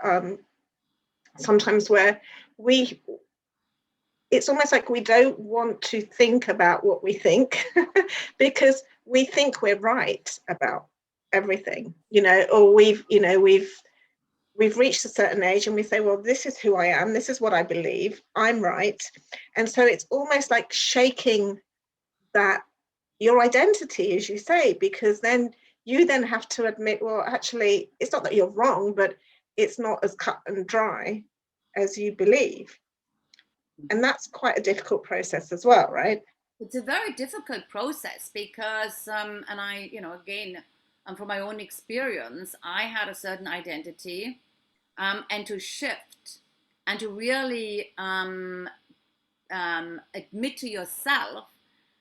sometimes where it's almost like we don't want to think about what we think because we think we're right about everything, or we've reached a certain age and we say, well, this is who I am, this is what I believe, I'm right. And so it's almost like shaking that your identity, as you say, because then you then have to admit, well, actually, it's not that you're wrong, but it's not as cut and dry as you believe. And that's quite a difficult process as well, right? It's a very difficult process because, and I, again, from my own experience, I had a certain identity, and to shift and to really admit to yourself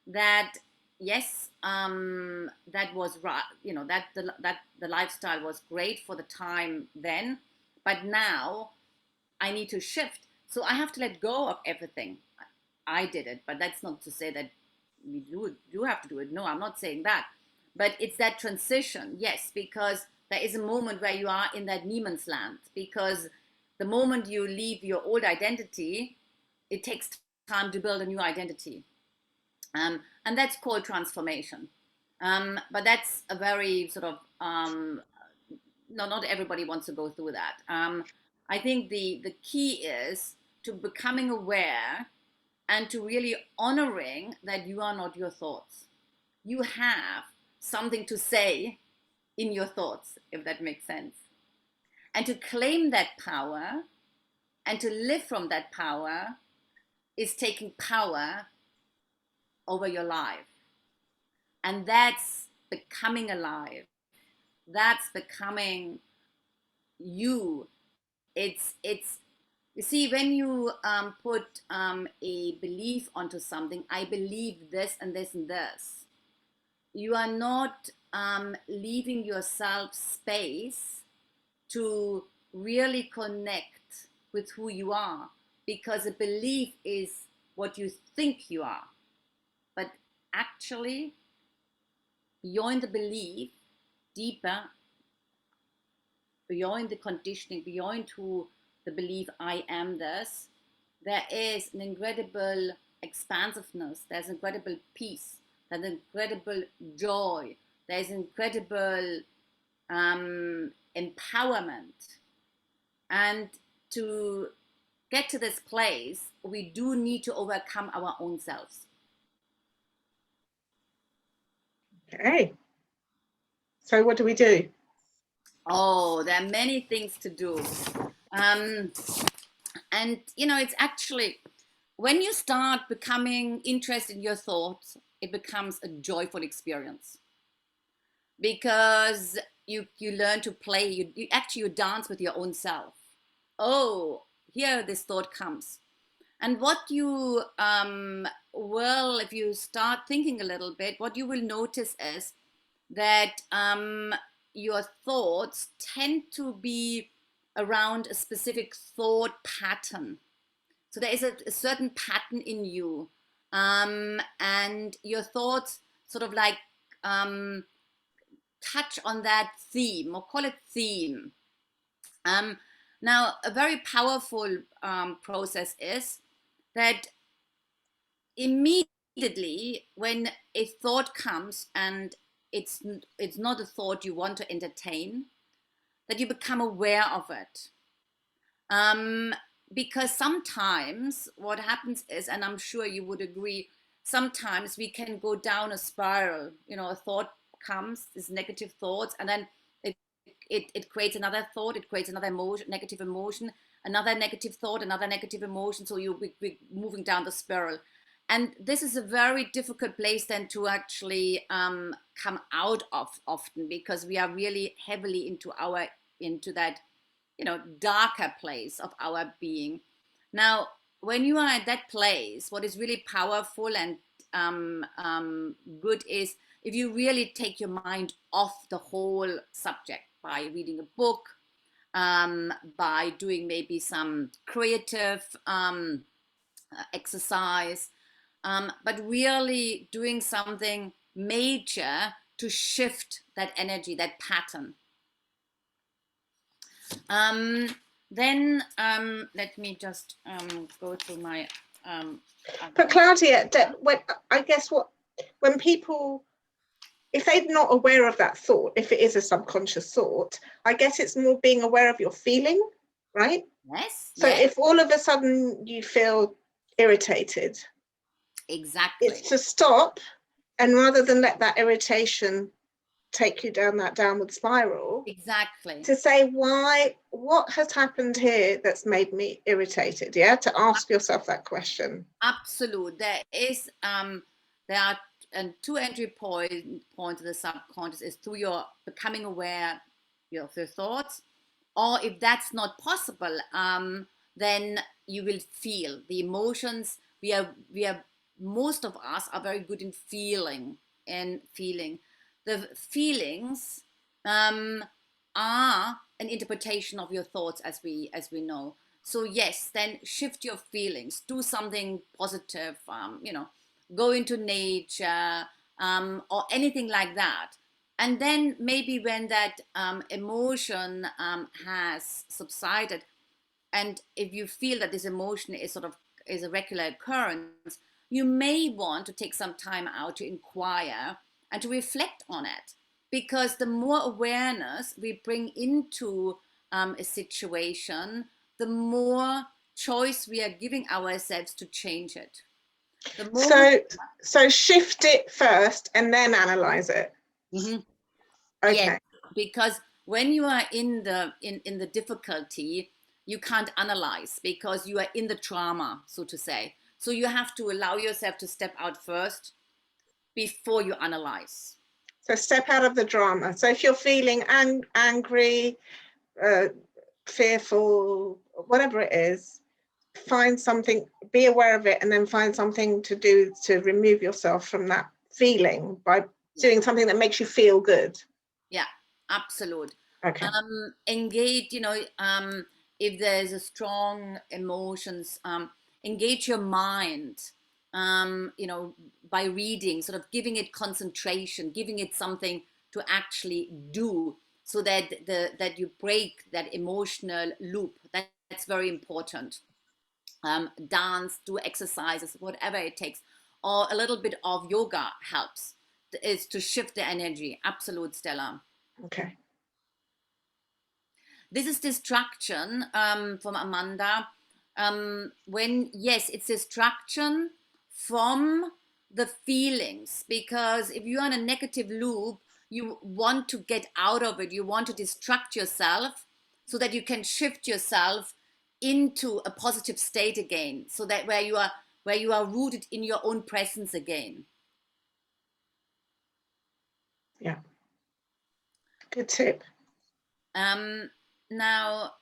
that yes, that was right, that the lifestyle was great for the time then, but now I need to shift. So I have to let go of everything. I did it, but that's not to say that we do have to do it. No, I'm not saying that. But it's that transition, yes, because there is a moment where you are in that Neiman's land, because the moment you leave your old identity, it takes time to build a new identity. And that's called transformation. But that's a very sort of, no, not everybody wants to go through that. I think the key is to becoming aware and to really honoring that you are not your thoughts. You have something to say in your thoughts, if that makes sense. And to claim that power and to live from that power is taking power over your life. And that's becoming alive. That's becoming you. It's you see, when you put a belief onto something, I believe this and this and this, you are not leaving yourself space to really connect with who you are, because a belief is what you think you are. But actually, beyond the belief, deeper, beyond the conditioning, beyond who the belief I am this, there is an incredible expansiveness, there's incredible peace, there's incredible joy, there's incredible empowerment. And to get to this place, we do need to overcome our own selves. Okay. So what do we do? Oh, there are many things to do. And, it's actually, when you start becoming interested in your thoughts, it becomes a joyful experience. Because you learn to play, you dance with your own self. Oh, here this thought comes. And what you will, if you start thinking a little bit, what you will notice is that your thoughts tend to be around a specific thought pattern. So there is a certain pattern in you, and your thoughts sort of like touch on that theme, or call it theme. Now, a very powerful process is that immediately when a thought comes and it's not a thought you want to entertain, that you become aware of it. Because sometimes what happens is, and I'm sure you would agree, sometimes we can go down a spiral. You know, a thought comes, these negative thoughts, and then it creates another thought, it creates another emotion, negative emotion, another negative thought, another negative emotion. So you're moving down the spiral. And this is a very difficult place then to actually come out of often, because we are really heavily into that, you know, darker place of our being. Now, when you are at that place, what is really powerful and good is if you really take your mind off the whole subject by reading a book, by doing maybe some creative exercise, but really doing something major to shift that energy, that pattern. Then let me just go through my. But Claudia, when people, if they're not aware of that thought, if it is a subconscious thought, I guess it's more being aware of your feeling, right? Yes. So yes. if all of a sudden you feel irritated, exactly, it's to stop, and rather than let that irritation take you down that downward spiral, exactly, to say what has happened here that's made me irritated, yeah, to ask yourself that question. absolute. There are two entry points of the subconscious is through your becoming aware of your thoughts, or if that's not possible, then you will feel the emotions. We are most of us are very good in feeling the feelings are an interpretation of your thoughts, as we know. So yes, then shift your feelings, do something positive, you know, go into nature, or anything like that. And then maybe when that emotion has subsided, and if you feel that this emotion is a regular occurrence, you may want to take some time out to inquire and to reflect on it, because the more awareness we bring into a situation, the more choice we are giving ourselves to change it. The more so shift it first and then analyze it. mm-hmm. Okay. Yes, because when you are in the difficulty, you can't analyze because you are in the trauma, so to say. So you have to allow yourself to step out first before you analyze. So step out of the drama. So if you're feeling angry, fearful, whatever it is, find something, be aware of it, and then find something to do to remove yourself from that feeling by doing something that makes you feel good. Yeah, absolute. Okay. Engage, you know, if there's a strong emotions, engage your mind, you know, by reading, sort of giving it concentration, giving it something to actually do, so that that you break that emotional loop. That's very important. Dance, do exercises, whatever it takes, or a little bit of yoga helps, is to shift the energy. Absolute, Stella. Okay. This is distraction from Amanda. When, yes, it's distraction from the feelings, because if you're in a negative loop, you want to get out of it. You want to distract yourself so that you can shift yourself into a positive state again, so that where you are rooted in your own presence again. Yeah. Good tip. Now,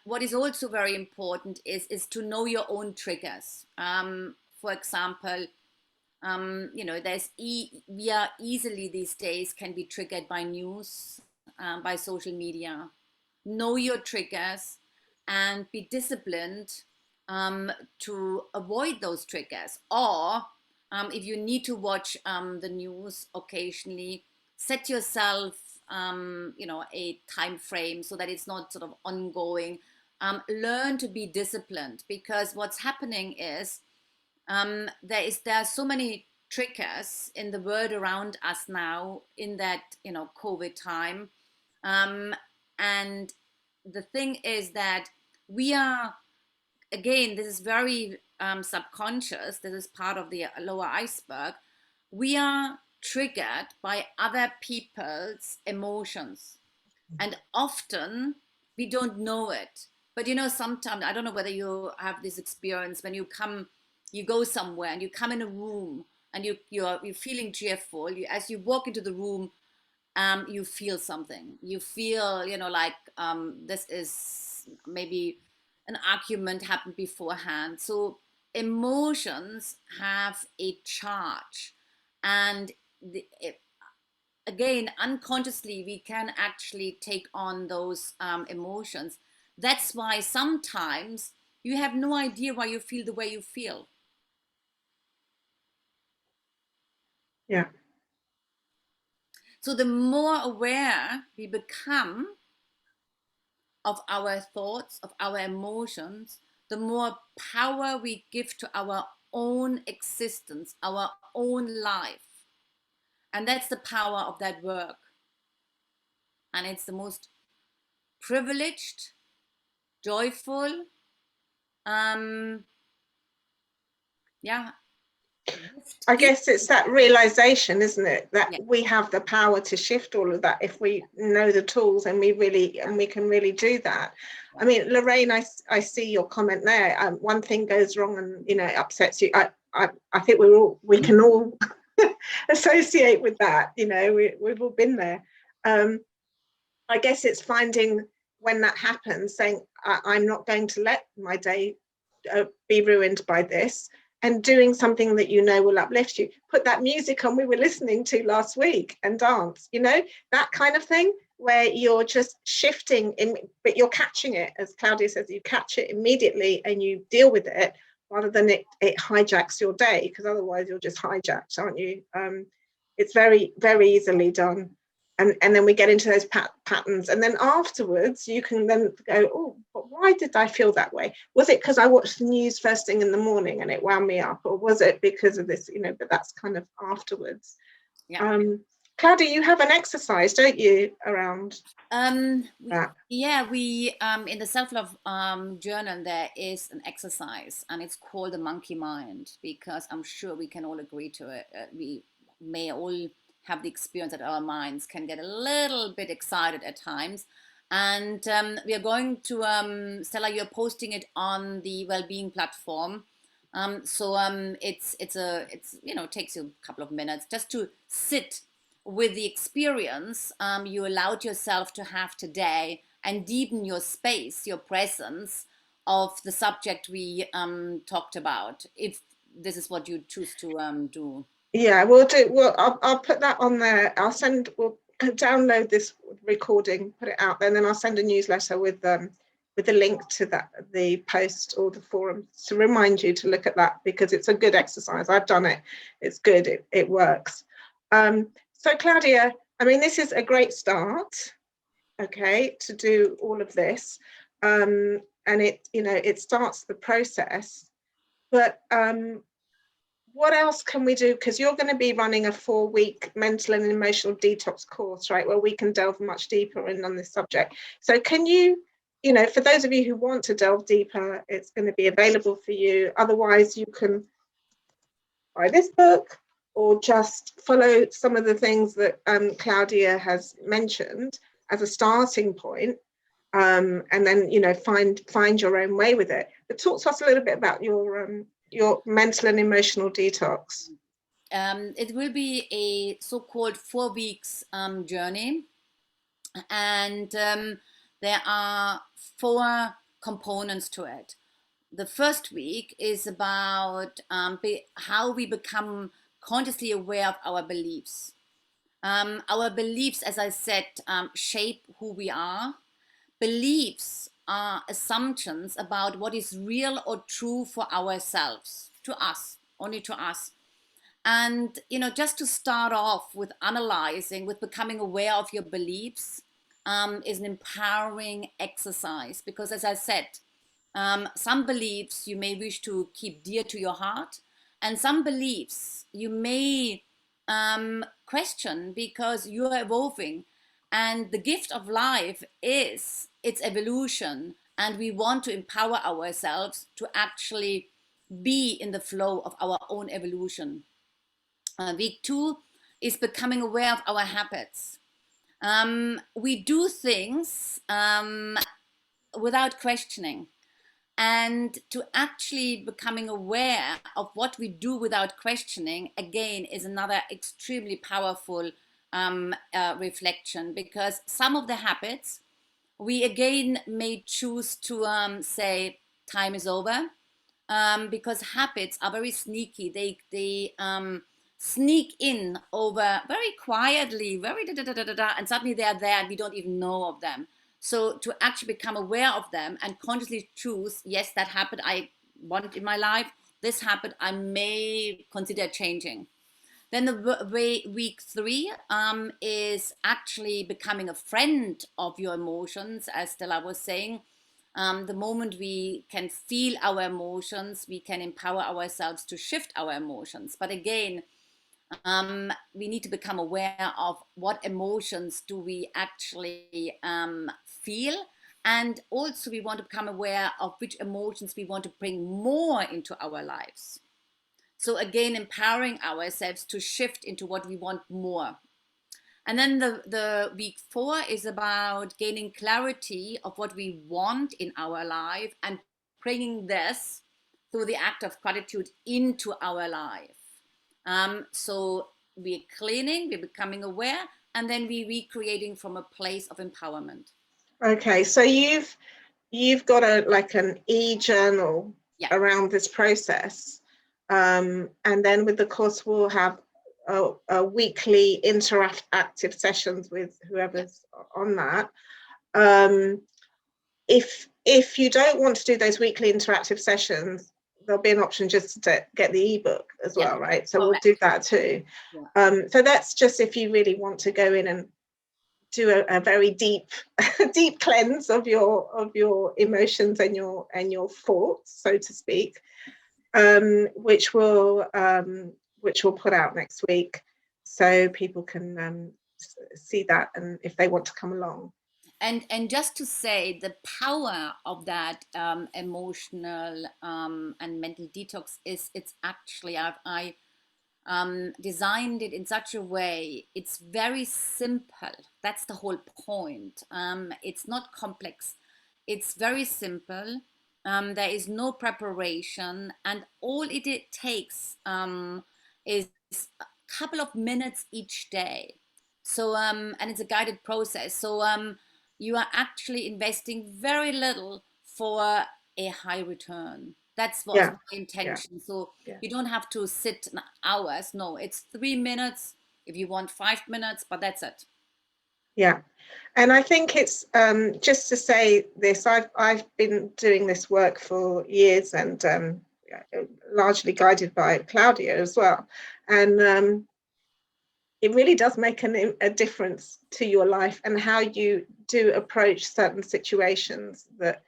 what is also very important is to know your own triggers. For example, you know, we are easily these days can be triggered by news, by social media. Know your triggers and be disciplined to avoid those triggers. Or if you need to watch the news occasionally, set yourself you know, a time frame so that it's not sort of ongoing. Learn to be disciplined, because what's happening is there are so many triggers in the world around us now in that, you know, COVID time, and the thing is that we are, again, this is very subconscious, this is part of the lower iceberg, we are triggered by other people's emotions. And often we don't know it. But sometimes, I don't know whether you have this experience when you go somewhere and you come in a room and you're feeling cheerful. As you walk into the room, you feel something. You feel, like this is maybe an argument happened beforehand. So emotions have a charge, and again, unconsciously, we can actually take on those emotions. That's why sometimes you have no idea why you feel the way you feel. Yeah. So the more aware we become of our thoughts, of our emotions, the more power we give to our own existence, our own life. And that's the power of that work. And it's the most privileged, joyful, yeah. I guess it's that realization, isn't it, that Yeah. we have the power to shift all of that if we know the tools and we can really do that. I mean, Lorraine, I see your comment there. One thing goes wrong and it upsets you. I think we can all associate with that. We've all been there. I guess it's finding when that happens, saying I'm not going to let my day be ruined by this, and doing something that will uplift you. Put that music on we were listening to last week and dance, that kind of thing, where you're just shifting but you're catching it, as Claudia says, you catch it immediately and you deal with it rather than it hijacks your day, because otherwise you're just hijacked, aren't you? It's very, very easily done. And then we get into those patterns, and then afterwards you can then go, oh, but why did I feel that way? Was it because I watched the news first thing in the morning and it wound me up, or was it because of this? But that's kind of afterwards. Yeah. Claudia, you have an exercise, don't you, around that? Yeah, we in the self-love journal there is an exercise, and it's called the monkey mind, because I'm sure we can all agree to it. We may all have the experience that our minds can get a little bit excited at times. And we are going to, Stella, you're posting it on the well-being platform. So it's it takes you a couple of minutes just to sit with the experience you allowed yourself to have today, and deepen your space, your presence of the subject we talked about, if this is what you choose to do. Yeah, we'll do. Well, I'll put that on there. We'll download this recording, put it out there, and then I'll send a newsletter with the link to the post or the forum, to remind you to look at that, because it's a good exercise. I've done it. It's good. It works. So Claudia, I mean, this is a great start, okay, to do all of this, and it starts the process. But what else can we do? Because you're going to be running a 4-week mental and emotional detox course, right, where we can delve much deeper in on this subject. So can you, for those of you who want to delve deeper, it's going to be available for you. Otherwise, you can buy this book or just follow some of the things that Claudia has mentioned as a starting point, and then find your own way with it. But talk to us a little bit about your mental and emotional detox. It will be a so-called 4 weeks journey, and there are 4 components to it. The first week is about how we become consciously aware of our beliefs. Our beliefs, as I said, shape who we are. Beliefs are assumptions about what is real or true for ourselves, to us, only to us. And, just to start off with analyzing, with becoming aware of your beliefs, is an empowering exercise, because, as I said, some beliefs you may wish to keep dear to your heart, and some beliefs you may question because you are evolving. And the gift of life is its evolution, and we want to empower ourselves to actually be in the flow of our own evolution. Week 2 is becoming aware of our habits. We do things without questioning. And to actually becoming aware of what we do without questioning, again, is another extremely powerful reflection, because some of the habits we again may choose to say time is over, because habits are very sneaky. They sneak in over very quietly, very and suddenly they are there and we don't even know of them. So to actually become aware of them and consciously choose, yes, that habit I want in my life, this habit I may consider changing. Then the week 3 is actually becoming a friend of your emotions, as Stella was saying. The moment we can feel our emotions, we can empower ourselves to shift our emotions. But again, we need to become aware of what emotions do we actually feel, and also we want to become aware of which emotions we want to bring more into our lives. So again, empowering ourselves to shift into what we want more. And then the week 4 is about gaining clarity of what we want in our life and bringing this through the act of gratitude into our life. So we're cleaning, we're becoming aware, and then we're recreating from a place of empowerment. Okay, so you've got an e-journal around this process, and then with the course we'll have a weekly interactive sessions with whoever's on that. If you don't want to do those weekly interactive sessions, there'll be an option just to get the ebook as well, right? So we'll do that too. So that's just if you really want to go in and do a very deep cleanse of your emotions and your thoughts, so to speak, which we'll put out next week, so people can see that, and if they want to come along. And just to say, the power of that emotional and mental detox is, it's actually, I designed it in such a way, it's very simple. That's the whole point. It's not complex. It's very simple. There is no preparation, and all it takes is a couple of minutes each day. So and it's a guided process. So you are actually investing very little for a high return. That's was my intention. So you don't have to sit hours. No, it's 3 minutes if you want 5 minutes, but that's it. Yeah, and I think it's just to say this. I've been doing this work for years, and largely guided by Claudia as well, and it really does make a difference to your life and how you do approach certain situations that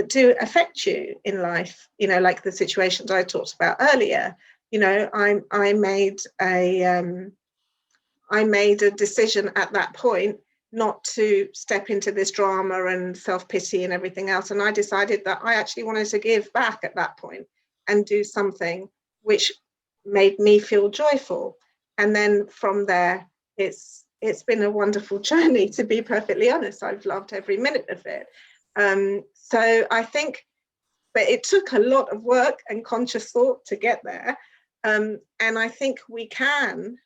do affect you in life. You know, like the situations I talked about earlier. You know, I made a decision at that point not to step into this drama and self-pity and everything else. And I decided that I actually wanted to give back at that point and do something which made me feel joyful. And then from there, it's been a wonderful journey, to be perfectly honest. I've loved every minute of it. So I think, but it took a lot of work and conscious thought to get there. And I think we can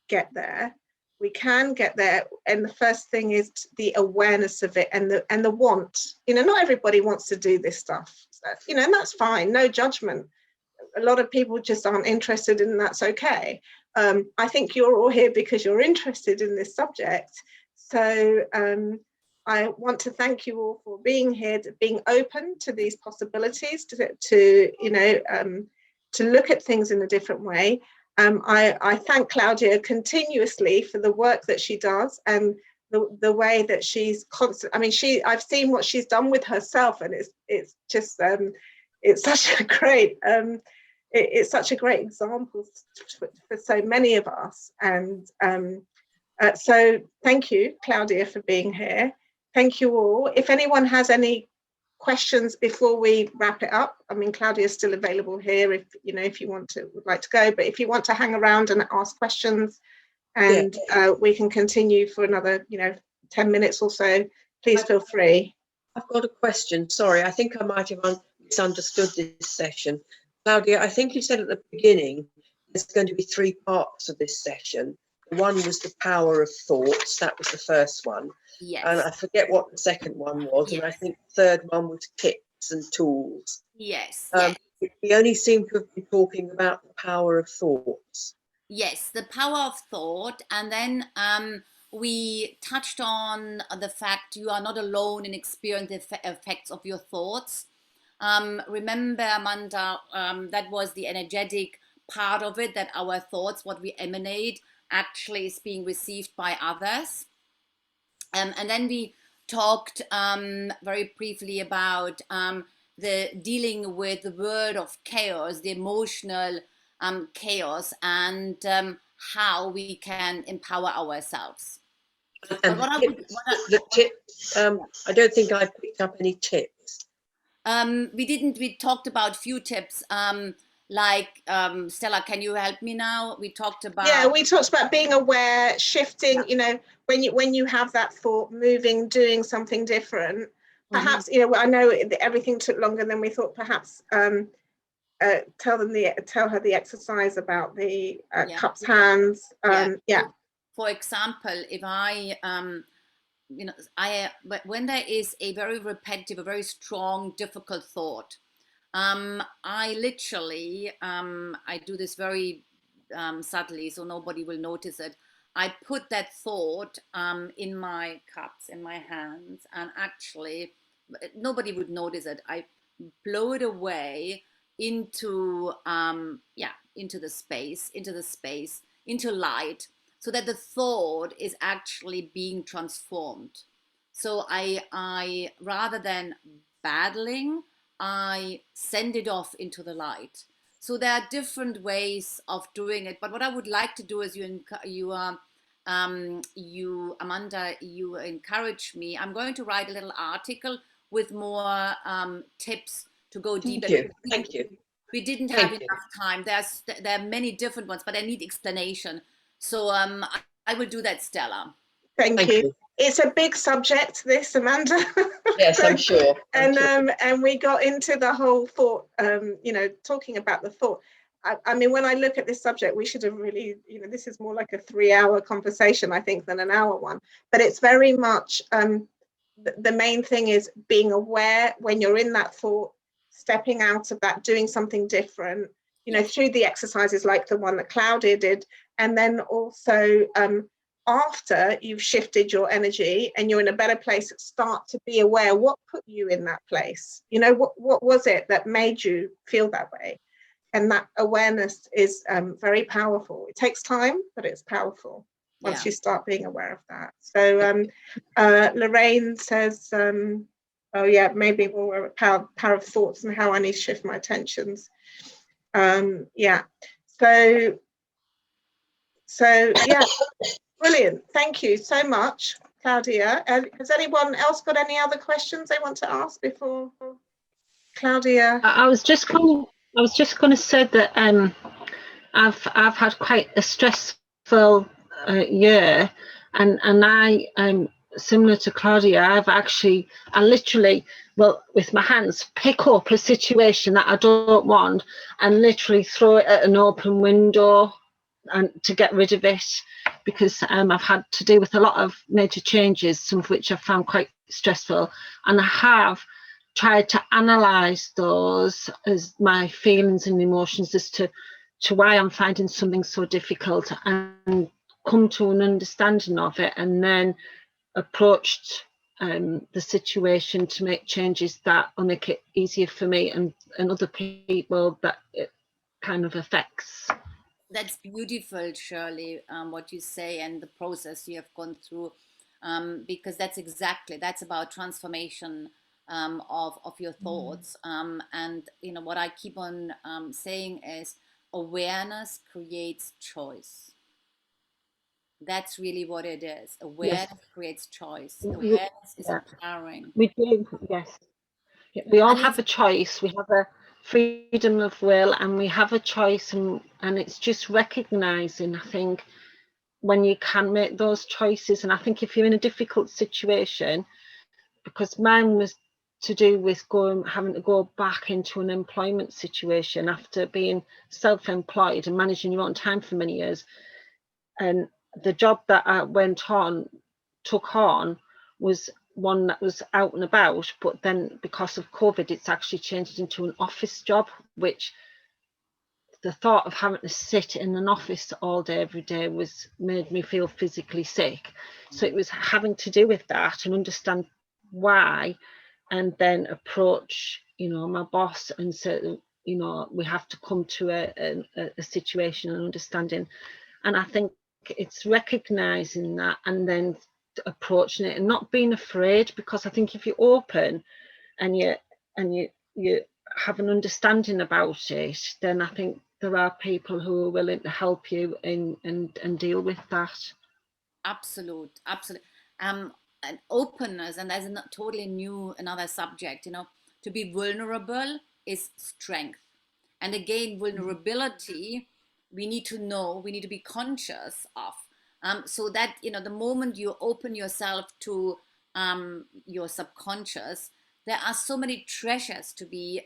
get there. We can get there, and the first thing is the awareness of it and the want. You know, not everybody wants to do this stuff, you know, and that's fine. No judgment. A lot of people just aren't interested, and that's okay. I think you're all here because you're interested in this subject. So I want to thank you all for being here, to being open to these possibilities, to you know, to look at things in a different way. I thank Claudia continuously for the work that she does and the way that she's constant. I mean, I've seen what she's done with herself, and it's just it's such a great it's such a great example for so many of us. And so thank you, Claudia, for being here. Thank you all. If anyone has any questions before we wrap it up. I mean, Claudia is still available here if you would like to go, but if you want to hang around and ask questions, and we can continue for another 10 minutes or so, please feel free. I've got a question. Sorry, I think I might have misunderstood this session. Claudia, I think you said at the beginning there's going to be 3 parts of this session. One was the power of thoughts. That was the first one. Yes. And I forget what the second one was. Yes. And I think the third one was tips and tools. Yes. We only seem to have been talking about the power of thoughts. Yes, the power of thought. And then we touched on the fact you are not alone in experiencing the effects of your thoughts. Remember, Amanda, that was the energetic part of it, that our thoughts, what we emanate, actually is being received by others. And then we talked very briefly about the dealing with the world of chaos, the emotional chaos, and how we can empower ourselves. And the tips, I don't think I picked up any tips. We talked about few tips, like Stella, can you help me now? We talked about we talked about being aware, shifting, when you have that thought, moving, doing something different. Perhaps I know everything took longer than we thought. Perhaps tell her the exercise about the cups hands. For example, if I when there is a very repetitive, a very strong, difficult thought, I literally, I do this very subtly, so nobody will notice it. I put that thought in my cups, in my hands, and actually nobody would notice it. I blow it away into the space, into light, so that the thought is actually being transformed. So I rather than battling, I send it off into the light. So there are different ways of doing it. But what I would like to do is Amanda, you encourage me. I'm going to write a little article with more tips to go deeper. Thank you. We didn't have enough time. There are many different ones, but I need explanation. So I will do that, Stella. Thank you. It's a big subject, this, Amanda. Yes, I'm sure. And we got into the whole thought, talking about the thought. I mean, when I look at this subject, we should have really, this is more like a 3-hour conversation, I think, than an hour one. But it's very much, the main thing is being aware when you're in that thought, stepping out of that, doing something different, through the exercises like the one that Claudia did. And then also, after you've shifted your energy and you're in a better place, start to be aware what put you in that place. What was it that made you feel that way? And that awareness is very powerful. It takes time, but it's powerful once you start being aware of that. So Lorraine says, maybe more power of thoughts and how I need to shift my attentions. So brilliant. Thank you so much, Claudia. Has anyone else got any other questions they want to ask before Claudia? I was just going to say that I've had quite a stressful year, and I similar to Claudia, I literally, with my hands, pick up a situation that I don't want and literally throw it at an open window and to get rid of it, because I've had to deal with a lot of major changes, some of which I've found quite stressful, and I have tried to analyse those as my feelings and emotions as to why I'm finding something so difficult, and come to an understanding of it, and then approached the situation to make changes that will make it easier for me and other people that it kind of affects. That's beautiful, Shirley, what you say and the process you have gone through, because that's about transformation of your thoughts. And what I keep on saying is awareness creates choice. That's really what it is. Awareness creates choice. Awareness is empowering. We do, yes. We all And have a choice. We have a freedom of will, and we have a choice, and it's just recognizing, I think, when you can make those choices. And I think if you're in a difficult situation, because mine was to do with having to go back into an employment situation after being self-employed and managing your own time for many years, and the job that I took on was one that was out and about, but then because of COVID, it's actually changed into an office job, which the thought of having to sit in an office all day, every day, made me feel physically sick. So it was having to do with that and understand why, and then approach, my boss and say, we have to come to a situation and understanding. And I think it's recognizing that and then approaching it and not being afraid, because I think if you're open and you have an understanding about it, then I think there are people who are willing to help you and deal with that. Absolute. And openness, and that's totally another subject, to be vulnerable is strength. And again, vulnerability, we need to be conscious of, so that, the moment you open yourself to your subconscious, there are so many treasures to be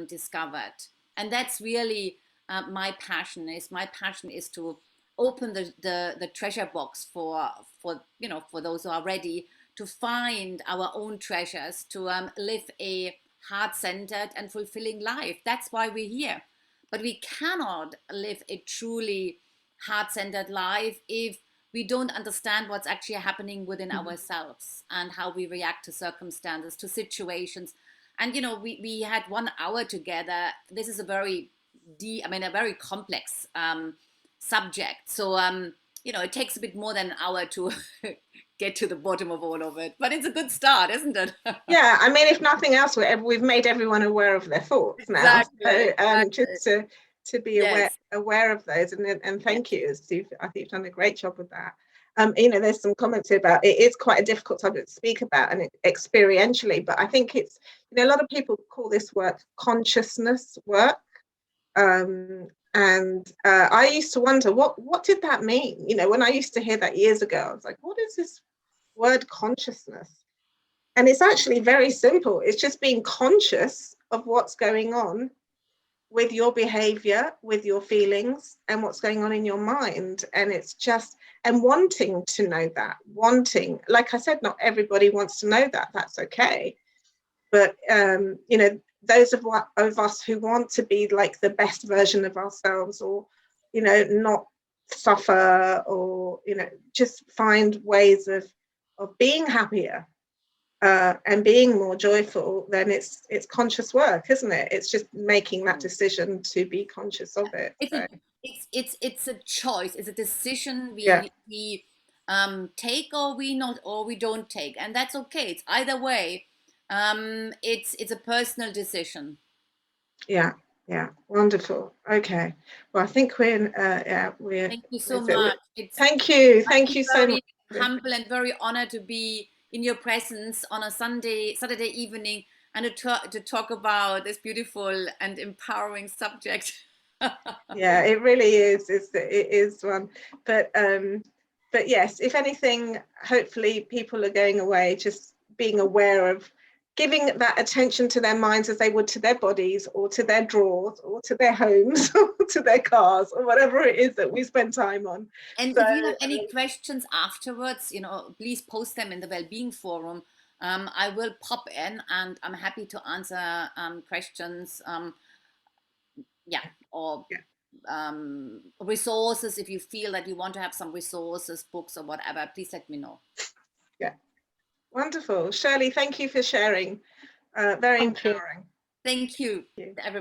discovered. And that's really my passion is to open the treasure box for those who are ready to find our own treasures, to live a heart-centered and fulfilling life. That's why we're here. But we cannot live a truly heart-centered life if we don't understand what's actually happening within ourselves and how we react to circumstances, to situations. And we had 1 hour together. This is a very very complex subject. So it takes a bit more than an hour to get to the bottom of all of it. But it's a good start, isn't it? Yeah, if nothing else, we've made everyone aware of their thoughts now. Exactly. So just to be aware of those, and thank you, Steve. I think you've done a great job with that. There's some comments here about it is quite a difficult topic to speak about and experientially, but I think it's, a lot of people call this work consciousness work. And I used to wonder what did that mean? When I used to hear that years ago, I was like, what is this word consciousness? And it's actually very simple. It's just being conscious of what's going on with your behavior, with your feelings, and what's going on in your mind. And it's just, and wanting to know that, like I said, not everybody wants to know that. That's okay. But, those of us who want to be like the best version of ourselves, or, not suffer, or, just find ways of being happier and being more joyful, then it's conscious work, isn't it? It's just making that decision to be conscious of it. It's a choice. It's a decision we take, or we don't take, and that's okay. It's either way. It's a personal decision. Yeah, wonderful. Okay, well, I think we're thank you so much. Thank you so much. Humble and very honored to be in your presence on a Saturday evening, and to talk about this beautiful and empowering subject. Yeah, it really is. It is one. But yes, if anything, hopefully people are going away just being aware of giving that attention to their minds as they would to their bodies, or to their drawers, or to their homes, or to their cars, or whatever it is that we spend time on. And if you have any questions afterwards, please post them in the Wellbeing Forum. I will pop in, and I'm happy to answer questions. Resources, if you feel that you want to have some resources, books, or whatever, please let me know. Yeah, wonderful. Shirley, thank you for sharing. Very empowering. Thank you, everybody.